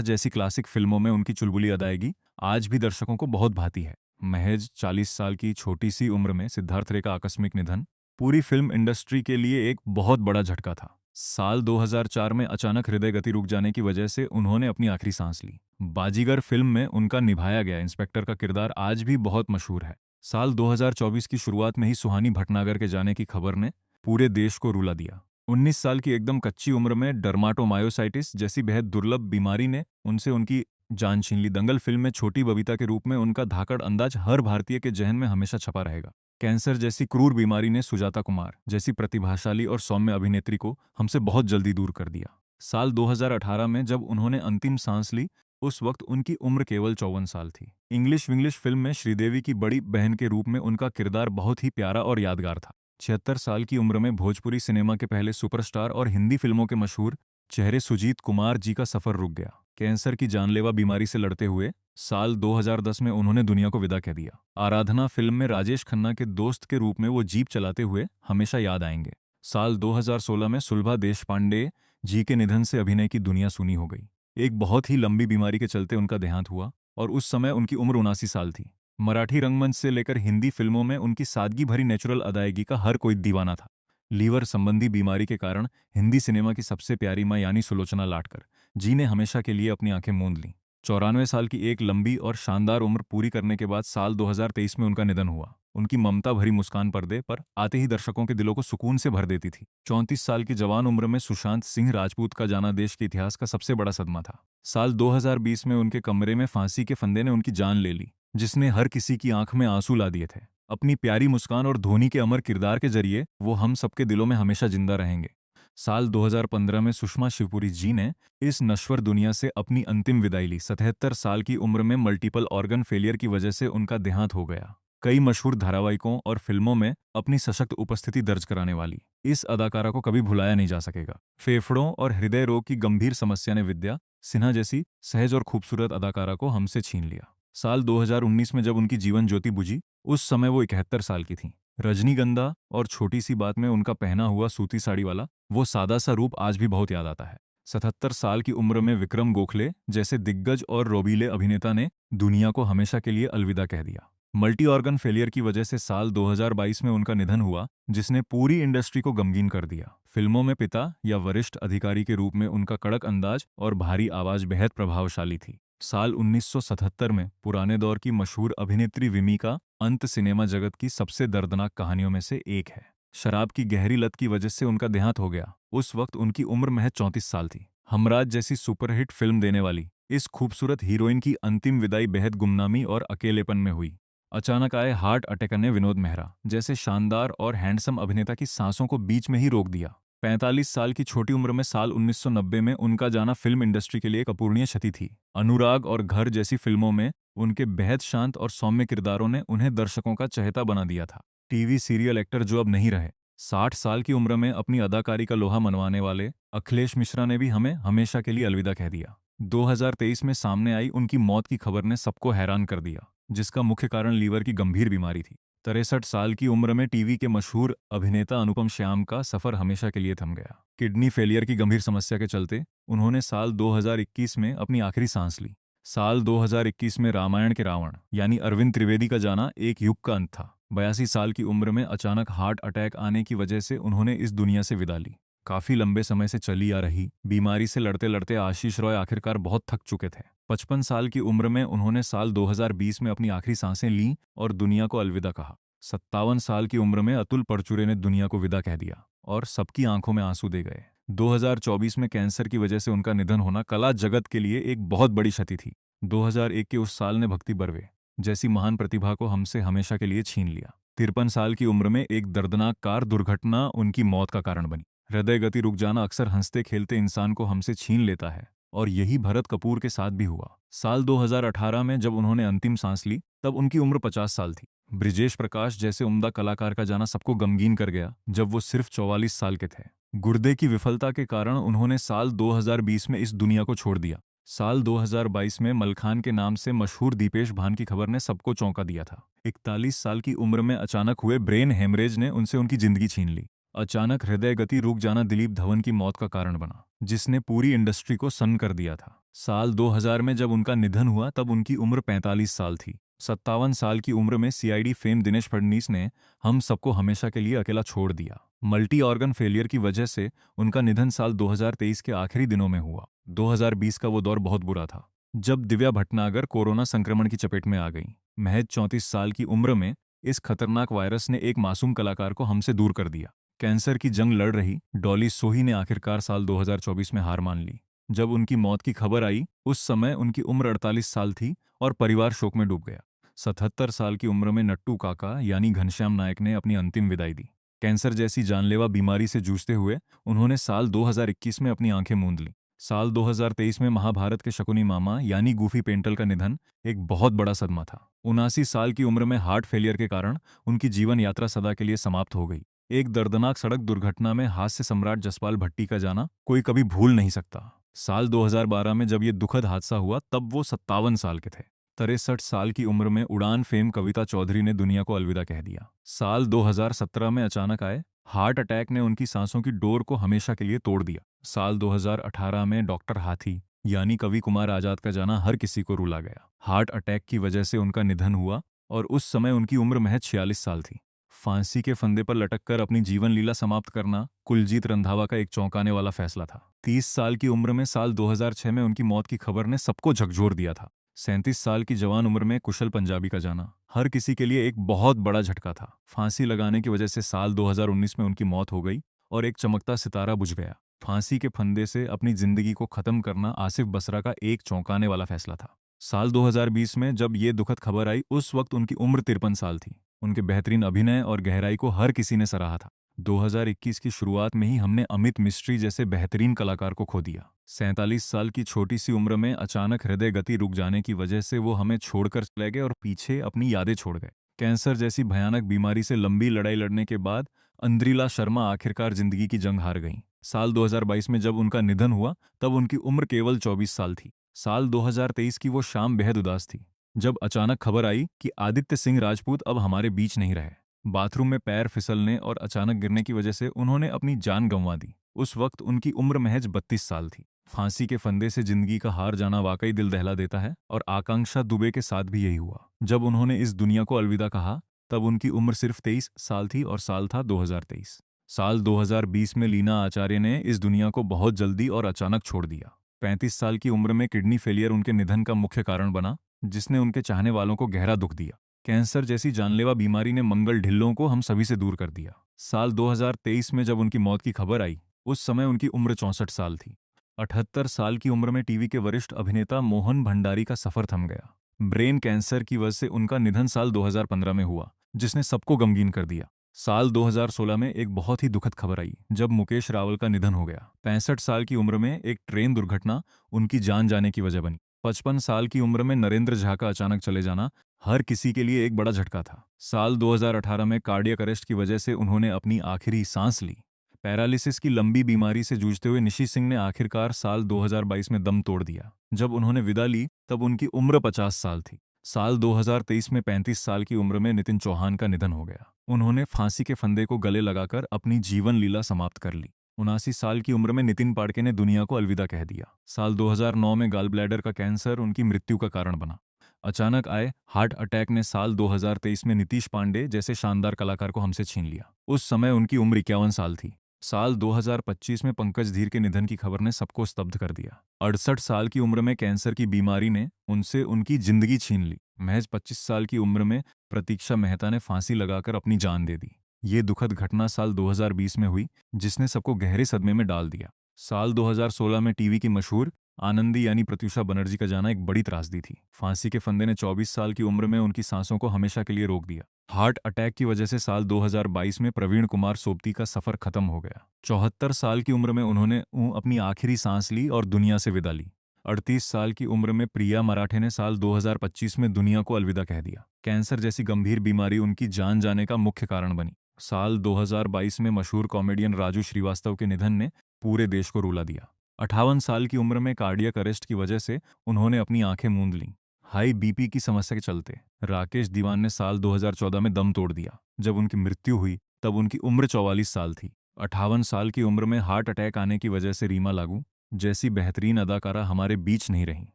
जैसी क्लासिक फिल्मों में उनकी चुलबुली अदायगी आज भी दर्शकों को बहुत भाती है। महज 40 साल की छोटी सी उम्र में सिद्धार्थ रे का आकस्मिक निधन पूरी फिल्म इंडस्ट्री के लिए एक बहुत बड़ा झटका था। साल 2004 में अचानक हृदय गति रुक जाने की वजह से उन्होंने अपनी आखिरी सांस ली। बाजीगर फिल्म में उनका निभाया गया इंस्पेक्टर का किरदार आज भी बहुत मशहूर है। साल 2024 की शुरुआत में ही सुहानी भटनागर के जाने की खबर ने पूरे देश को रुला दिया। 19 साल की एकदम कच्ची उम्र में डर्माटोमायोसाइटिस जैसी बेहद दुर्लभ बीमारी ने उनसे उनकी जान छीन ली। दंगल फिल्म में छोटी बबीता के रूप में उनका धाकड़ अंदाज हर भारतीय के जहन में हमेशा छपा रहेगा। कैंसर जैसी क्रूर बीमारी ने सुजाता कुमार जैसी प्रतिभाशाली और सौम्य अभिनेत्री को हमसे बहुत जल्दी दूर कर दिया। साल 2018 में जब उन्होंने अंतिम सांस ली, उस वक्त उनकी उम्र केवल 54 साल थी। इंग्लिश विंग्लिश फिल्म में श्रीदेवी की बड़ी बहन के रूप में उनका किरदार बहुत ही प्यारा और यादगार था। 76 साल की उम्र में भोजपुरी सिनेमा के पहले सुपरस्टार और हिंदी फिल्मों के मशहूर चेहरे सुजीत कुमार जी का सफर रुक गया। कैंसर की जानलेवा बीमारी से लड़ते हुए साल 2010 में उन्होंने दुनिया को विदा कह दिया। आराधना फिल्म में राजेश खन्ना के दोस्त के रूप में वो जीप चलाते हुए हमेशा याद आएंगे। साल 2016 में सुलभा देशपांडे जी के निधन से अभिनय की दुनिया सूनी हो गई। एक बहुत ही लंबी बीमारी के चलते उनका देहांत हुआ और उस समय उनकी उम्र 79 साल थी। मराठी रंगमंच से लेकर हिंदी फिल्मों में उनकी सादगी भरी नेचुरल अदायगी का हर कोई दीवाना था। लीवर संबंधी बीमारी के कारण हिंदी सिनेमा की सबसे प्यारी मां यानी सुलोचना लाटकर जी ने हमेशा के लिए अपनी आंखें मूंद लीं। 94 साल की एक लंबी और शानदार उम्र पूरी करने के बाद साल 2023 में उनका निधन हुआ। उनकी ममता भरी मुस्कान पर्दे पर आते ही दर्शकों के दिलों को सुकून से भर देती थी। 34 साल की जवान उम्र में सुशांत सिंह राजपूत का जाना देश के इतिहास का सबसे बड़ा सदमा था। साल 2020 में उनके कमरे में फांसी के फंदे ने उनकी जान ले ली, जिसने हर किसी की आंख में आंसू ला दिए थे। अपनी प्यारी मुस्कान और धोनी के अमर किरदार के जरिए वो हम सबके दिलों में हमेशा जिंदा रहेंगे। साल 2015 में सुषमा शिवपुरी जी ने इस नश्वर दुनिया से अपनी अंतिम विदाई ली। 77 साल की उम्र में मल्टीपल ऑर्गन फेलियर की वजह से उनका देहांत हो गया। कई मशहूर धारावाहिकों और फिल्मों में अपनी सशक्त उपस्थिति दर्ज कराने वाली इस अदाकारा को कभी भुलाया नहीं जा सकेगा। फेफड़ों और हृदय रोग की गंभीर समस्या ने विद्या सिन्हा जैसी सहज और खूबसूरत अदाकारा को हमसे छीन लिया। साल 2019 में जब उनकी जीवन ज्योति बुझी, उस समय वो 71 साल की थीं। रजनीगंधा और छोटी सी बात में उनका पहना हुआ सूती साड़ी वाला वो सादा सा रूप आज भी बहुत याद आता है। 77 साल की उम्र में विक्रम गोखले जैसे दिग्गज और रोबीले अभिनेता ने दुनिया को हमेशा के लिए अलविदा कह दिया। मल्टी ऑर्गन फेलियर की वजह से साल 2022 में उनका निधन हुआ, जिसने पूरी इंडस्ट्री को गमगीन कर दिया। फिल्मों में पिता या वरिष्ठ अधिकारी के रूप में उनका कड़क अंदाज और भारी आवाज बेहद प्रभावशाली थी। साल 1977 में पुराने दौर की मशहूर अभिनेत्री विमी का अंत सिनेमा जगत की सबसे दर्दनाक कहानियों में से एक है। शराब की गहरी लत की वजह से उनका देहांत हो गया। उस वक्त उनकी उम्र महज 34 साल थी। हमराज जैसी सुपरहिट फिल्म देने वाली इस खूबसूरत हीरोइन की अंतिम विदाई बेहद गुमनामी और अकेलेपन में हुई। अचानक आए हार्ट अटैक ने विनोद मेहरा जैसे शानदार और हैंडसम अभिनेता की सांसों को बीच में ही रोक दिया। 45 साल की छोटी उम्र में साल 1990 में उनका जाना फिल्म इंडस्ट्री के लिए एक अपूरणीय क्षति थी। अनुराग और घर जैसी फिल्मों में उनके बेहद शांत और सौम्य किरदारों ने उन्हें दर्शकों का चहेता बना दिया था। टीवी सीरियल एक्टर जो अब नहीं रहे। 60 साल की उम्र में अपनी अदाकारी का लोहा मनवाने वाले अखिलेश मिश्रा ने भी हमें हमेशा के लिए अलविदा कह दिया। 2023 में सामने आई उनकी मौत की खबर ने सबको हैरान कर दिया, जिसका मुख्य कारण लीवर की गंभीर बीमारी थी। 63 साल की उम्र में टीवी के मशहूर अभिनेता अनुपम श्याम का सफर हमेशा के लिए थम गया। किडनी फेलियर की गंभीर समस्या के चलते उन्होंने साल 2021 में अपनी आखिरी सांस ली। साल 2021 में रामायण के रावण यानी अरविंद त्रिवेदी का जाना एक युग का अंत था। 82 साल की उम्र में अचानक हार्ट अटैक आने की वजह से उन्होंने इस दुनिया से विदा ली। काफी लंबे समय से चली आ रही बीमारी से लड़ते लड़ते आशीष रॉय आखिरकार बहुत थक चुके थे। 55 साल की उम्र में उन्होंने साल 2020 में अपनी आखिरी सांसें लीं और दुनिया को अलविदा कहा। 57 साल की उम्र में अतुल परचूरे ने दुनिया को विदा कह दिया और सबकी आंखों में आंसू दे गए। 2024 में कैंसर की वजह से उनका निधन होना कला जगत के लिए एक बहुत बड़ी क्षति थी। 2001 के उस साल ने भक्ति बर्वे जैसी महान प्रतिभा को हमसे हमेशा के लिए छीन लिया। 53 साल की उम्र में एक दर्दनाक कार दुर्घटना उनकी मौत का कारण बनी। हृदय गति रुक जाना अक्सर हंसते खेलते इंसान को हमसे छीन लेता है और यही भरत कपूर के साथ भी हुआ। साल 2018 में जब उन्होंने अंतिम सांस ली, तब उनकी उम्र 50 साल थी। ब्रिजेश प्रकाश जैसे उम्दा कलाकार का जाना सबको गमगीन कर गया जब वो सिर्फ 44 साल के थे। गुर्दे की विफलता के कारण उन्होंने साल 2020 में इस दुनिया को छोड़ दिया। साल 2022 में मलखान के नाम से मशहूर दीपेश भान की खबर ने सबको चौंका दिया था। 41 साल की उम्र में अचानक हुए ब्रेन हेमरेज ने उनसे उनकी जिंदगी छीन ली। अचानक हृदय गति रुक जाना दिलीप धवन की मौत का कारण बना, जिसने पूरी इंडस्ट्री को सन्न कर दिया था। साल 2000 में जब उनका निधन हुआ तब उनकी उम्र 45 साल थी। 57 साल की उम्र में सीआईडी फेम दिनेश फडणवीस ने हम सबको हमेशा के लिए अकेला छोड़ दिया। मल्टी ऑर्गन फेलियर की वजह से उनका निधन साल 2023 के आखिरी दिनों में हुआ। 2020 का वो दौर बहुत बुरा था, जब दिव्या भटनागर कोरोना संक्रमण की चपेट में आ गई। महज 34 साल की उम्र में इस खतरनाक वायरस ने एक मासूम कलाकार को हमसे दूर कर दिया। कैंसर की जंग लड़ रही डॉली सोही ने आखिरकार साल 2024 में हार मान ली। जब उनकी मौत की खबर आई उस समय उनकी उम्र 48 साल थी और परिवार शोक में डूब गया। 77 साल की उम्र में नट्टू काका यानी घनश्याम नायक ने अपनी अंतिम विदाई दी। कैंसर जैसी जानलेवा बीमारी से जूझते हुए उन्होंने साल 2021 में अपनी आंखें मूंद लीं। साल 2023 में महाभारत के शकुनी मामा यानी गूफी पेंटल का निधन एक बहुत बड़ा सदमा था। 79 साल की उम्र में हार्ट फेलियर के कारण उनकी जीवन यात्रा सदा के लिए समाप्त हो गई। एक दर्दनाक सड़क दुर्घटना में हास्य सम्राट जसपाल भट्टी का जाना कोई कभी भूल नहीं सकता। साल 2012 में जब ये दुखद हादसा हुआ तब वो 57 साल के थे। 63 साल की उम्र में उड़ान फेम कविता चौधरी ने दुनिया को अलविदा कह दिया। साल 2017 में अचानक आए हार्ट अटैक ने उनकी सांसों की डोर को हमेशा के लिए तोड़ दिया। साल 2018 में डॉक्टर हाथी यानी कवि कुमार आजाद का जाना हर किसी को रुला गया। हार्ट अटैक की वजह से उनका निधन हुआ और उस समय उनकी उम्र महज 46 साल थी। फांसी के फंदे पर लटककर अपनी जीवन लीला समाप्त करना कुलजीत रंधावा का एक चौंकाने वाला फैसला था। 30 साल की उम्र में साल 2006 में उनकी मौत की खबर ने सबको झकझोर दिया था। 37 साल की जवान उम्र में कुशल पंजाबी का जाना हर किसी के लिए एक बहुत बड़ा झटका था। फांसी लगाने की वजह से साल 2019 में उनकी मौत हो गई और एक चमकता सितारा बुझ गया। फांसी के फंदे से अपनी जिंदगी को खत्म करना आसिफ बसरा का एक चौंकाने वाला फैसला था। साल 2020 में जब ये दुखद खबर आई उस वक्त उनकी उम्र 53 साल थी। उनके बेहतरीन अभिनय और गहराई को हर किसी ने सराहा था। 2021 की शुरुआत में ही हमने अमित मिस्ट्री जैसे बेहतरीन कलाकार को खो दिया। 47 साल की छोटी सी उम्र में अचानक हृदय गति रुक जाने की वजह से वो हमें छोड़कर चले गए और पीछे अपनी यादें छोड़ गए। कैंसर जैसी भयानक बीमारी से लंबी लड़ाई लड़ने के बाद अंद्रिला शर्मा आखिरकार जिंदगी की जंग हार गईं। साल 2022 में जब उनका निधन हुआ तब उनकी उम्र केवल 24 साल थी। साल 2023 की वो शाम बेहद उदास थी जब अचानक खबर आई कि आदित्य सिंह राजपूत अब हमारे बीच नहीं रहे। बाथरूम में पैर फिसलने और अचानक गिरने की वजह से उन्होंने अपनी जान गंवा दी। उस वक्त उनकी उम्र महज 32 साल थी। फांसी के फंदे से जिंदगी का हार जाना वाकई दिल दहला देता है और आकांक्षा दुबे के साथ भी यही हुआ। जब उन्होंने इस दुनिया को अलविदा कहा तब उनकी उम्र सिर्फ 23 साल थी और साल था 2023। साल 2020 में लीना आचार्य ने इस दुनिया को बहुत जल्दी और अचानक छोड़ दिया। 35 साल की उम्र में किडनी फेलियर उनके निधन का मुख्य कारण बना, जिसने उनके चाहने वालों को गहरा दुख दिया। कैंसर जैसी जानलेवा बीमारी ने मंगल ढिल्लों को हम सभी से दूर कर दिया। साल 2023 में जब उनकी मौत की खबर आई उस समय उनकी उम्र 64 साल थी। 78 साल की उम्र में टीवी के वरिष्ठ अभिनेता मोहन भंडारी का सफर थम गया। ब्रेन कैंसर की वजह से उनका निधन साल 2015 में हुआ, जिसने सबको गमगीन कर दिया। साल 2016 में एक बहुत ही दुखद खबर आई जब मुकेश रावल का निधन हो गया। 65 साल की उम्र में एक ट्रेन दुर्घटना उनकी जान जाने की वजह बनी। 55 साल की उम्र में नरेंद्र झा का अचानक चले जाना हर किसी के लिए एक बड़ा झटका था। साल 2018 में कार्डियक अरेस्ट की वजह से उन्होंने अपनी आखिरी सांस ली। पैरालिसिस की लंबी बीमारी से जूझते हुए निशी सिंह ने आखिरकार साल 2022 में दम तोड़ दिया। जब उन्होंने विदा ली तब उनकी उम्र 50 साल थी। साल 2023 में 35 साल की उम्र में नितिन चौहान का निधन हो गया। उन्होंने फांसी के फंदे को गले लगाकर अपनी जीवन लीला समाप्त कर ली। 79 साल की उम्र में नितिन पाड़के ने दुनिया को अलविदा कह दिया। साल 2009 में गाल ब्लैडर का कैंसर उनकी मृत्यु का कारण बना। अचानक आए हार्ट अटैक ने साल 2023 में नीतीश पांडे जैसे शानदार कलाकार को हमसे छीन लिया। उस समय उनकी उम्र 51 साल थी। साल 2025 में पंकज धीर के निधन की खबर ने सबको स्तब्ध कर दिया। 68 साल की उम्र में कैंसर की बीमारी ने उनसे उनकी जिंदगी छीन ली। महज 25 साल की उम्र में प्रतीक्षा मेहता ने फांसी लगाकर अपनी जान दे दी। ये दुखद घटना साल 2020 में हुई, जिसने सबको गहरे सदमे में डाल दिया। साल 2016 में टीवी की मशहूर आनंदी यानी प्रत्यूषा बनर्जी का जाना एक बड़ी त्रासदी थी। फांसी के फंदे ने 24 साल की उम्र में उनकी सांसों को हमेशा के लिए रोक दिया। हार्ट अटैक की वजह से साल 2022 में प्रवीण कुमार सोबती का सफर खत्म हो गया। 74 साल की उम्र में उन्होंने अपनी आखिरी सांस ली और दुनिया से विदा ली। 38 साल की उम्र में प्रिया मराठे ने साल 2025 में दुनिया को अलविदा कह दिया। कैंसर जैसी गंभीर बीमारी उनकी जान जाने का मुख्य कारण बनी। साल 2022 में मशहूर कॉमेडियन राजू श्रीवास्तव के निधन ने पूरे देश को रुला दिया। 58 साल की उम्र में कार्डियक अरेस्ट की वजह से उन्होंने अपनी आंखें मूंद लीं। हाई बीपी की समस्या के चलते राकेश दीवान ने साल 2014 में दम तोड़ दिया। जब उनकी मृत्यु हुई तब उनकी उम्र 44 साल थी। 58 साल की उम्र में हार्ट अटैक आने की वजह से रीमा लागू जैसी बेहतरीन अदाकारा हमारे बीच नहीं रहीं।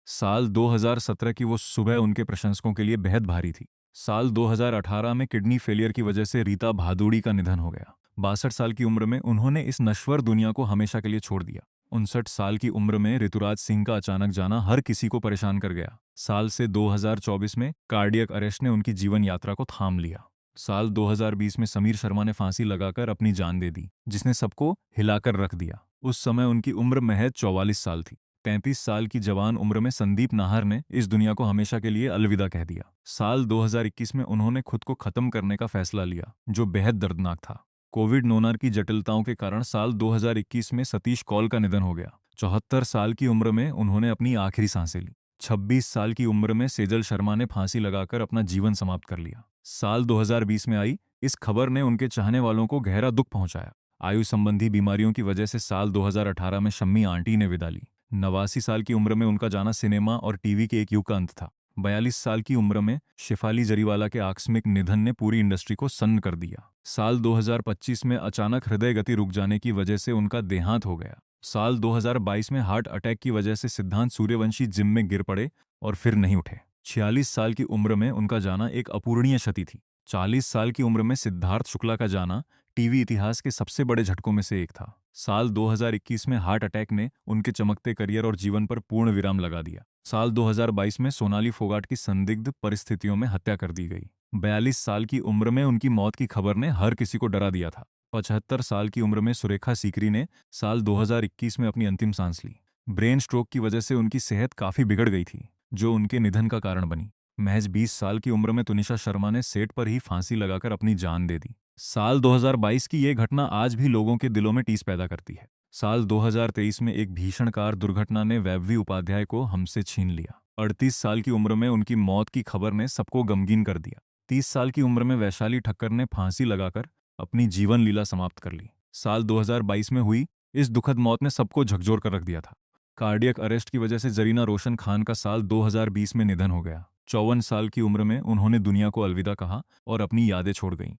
साल 2017 की वो सुबह उनके प्रशंसकों के लिए बेहद भारी थी। साल 2018 में किडनी फेलियर की वजह से रीता भादुड़ी का निधन हो गया। 62 साल की उम्र में उन्होंने इस नश्वर दुनिया को हमेशा के लिए छोड़ दिया। 59 साल की उम्र में ऋतुराज सिंह का अचानक जाना हर किसी को परेशान कर गया। साल से 2024 में कार्डियक अरेस्ट ने उनकी जीवन यात्रा को थाम लिया। साल 2020 में समीर शर्मा ने फांसी लगाकर अपनी जान दे दी, जिसने सबको हिलाकर रख दिया। उस समय उनकी उम्र महज 44 साल थी। 33 साल की जवान उम्र में संदीप नाहर ने इस दुनिया को हमेशा के लिए अलविदा कह दिया। साल 2021 में उन्होंने खुद को खत्म करने का फैसला लिया, जो बेहद दर्दनाक था। कोविड-19 की जटिलताओं के कारण साल 2021 में सतीश कौल का निधन हो गया। 74 साल की उम्र में उन्होंने अपनी आखिरी सांसें ली। 26 साल की उम्र में सेजल शर्मा ने फांसी लगाकर अपना जीवन समाप्त कर लिया। साल 2020 में आई इस खबर ने उनके चाहने वालों को गहरा दुख पहुंचाया। आयु संबंधी बीमारियों की वजह से साल 2018 में शम्मी आंटी ने विदा ली। 89 साल की उम्र में उनका जाना सिनेमा और टीवी के एक युग का अंत था। 42 साल की उम्र में शेफाली जरीवाला के आकस्मिक निधन ने पूरी इंडस्ट्री को सन्न कर दिया। साल 2025 में अचानक हृदय गति रुक जाने की वजह से उनका देहांत हो गया। साल 2022 में हार्ट अटैक की वजह से सिद्धांत सूर्यवंशी जिम में गिर पड़े और फिर नहीं उठे। 46 साल की उम्र में उनका जाना एक अपूरणीय क्षति थी। 40 साल की उम्र में सिद्धार्थ शुक्ला का जाना टीवी इतिहास के सबसे बड़े झटकों में से एक था। साल 2021 में हार्ट अटैक ने उनके चमकते करियर और जीवन पर पूर्ण विराम लगा दिया। साल 2022 में सोनाली फोगाट की संदिग्ध परिस्थितियों में हत्या कर दी गई। 42 साल की उम्र में उनकी मौत की खबर ने हर किसी को डरा दिया था। 75 साल की उम्र में सुरेखा सीकरी ने साल 2021 में अपनी अंतिम सांस ली। ब्रेन स्ट्रोक की वजह से उनकी सेहत काफी बिगड़ गई थी, जो उनके निधन का कारण बनी। महज 20 साल की उम्र में तुनिशा शर्मा ने सेट पर ही फांसी लगाकर अपनी जान दे दी। साल 2022 की ये घटना आज भी लोगों के दिलों में टीस पैदा करती है। साल 2023 में एक भीषण कार दुर्घटना ने वैभवी उपाध्याय को हमसे छीन लिया। 38 साल की उम्र में उनकी मौत की खबर ने सबको गमगीन कर दिया। 30 साल की उम्र में वैशाली ठक्कर ने फांसी लगाकर अपनी जीवन लीला समाप्त कर ली। साल 2022 में हुई इस दुखद मौत ने सबको झकझोर कर रख दिया था। कार्डियक अरेस्ट की वजह से जरीना रोशन खान का साल 2020 में निधन हो गया। 54 साल की उम्र में उन्होंने दुनिया को अलविदा कहा और अपनी यादें छोड़ गईं।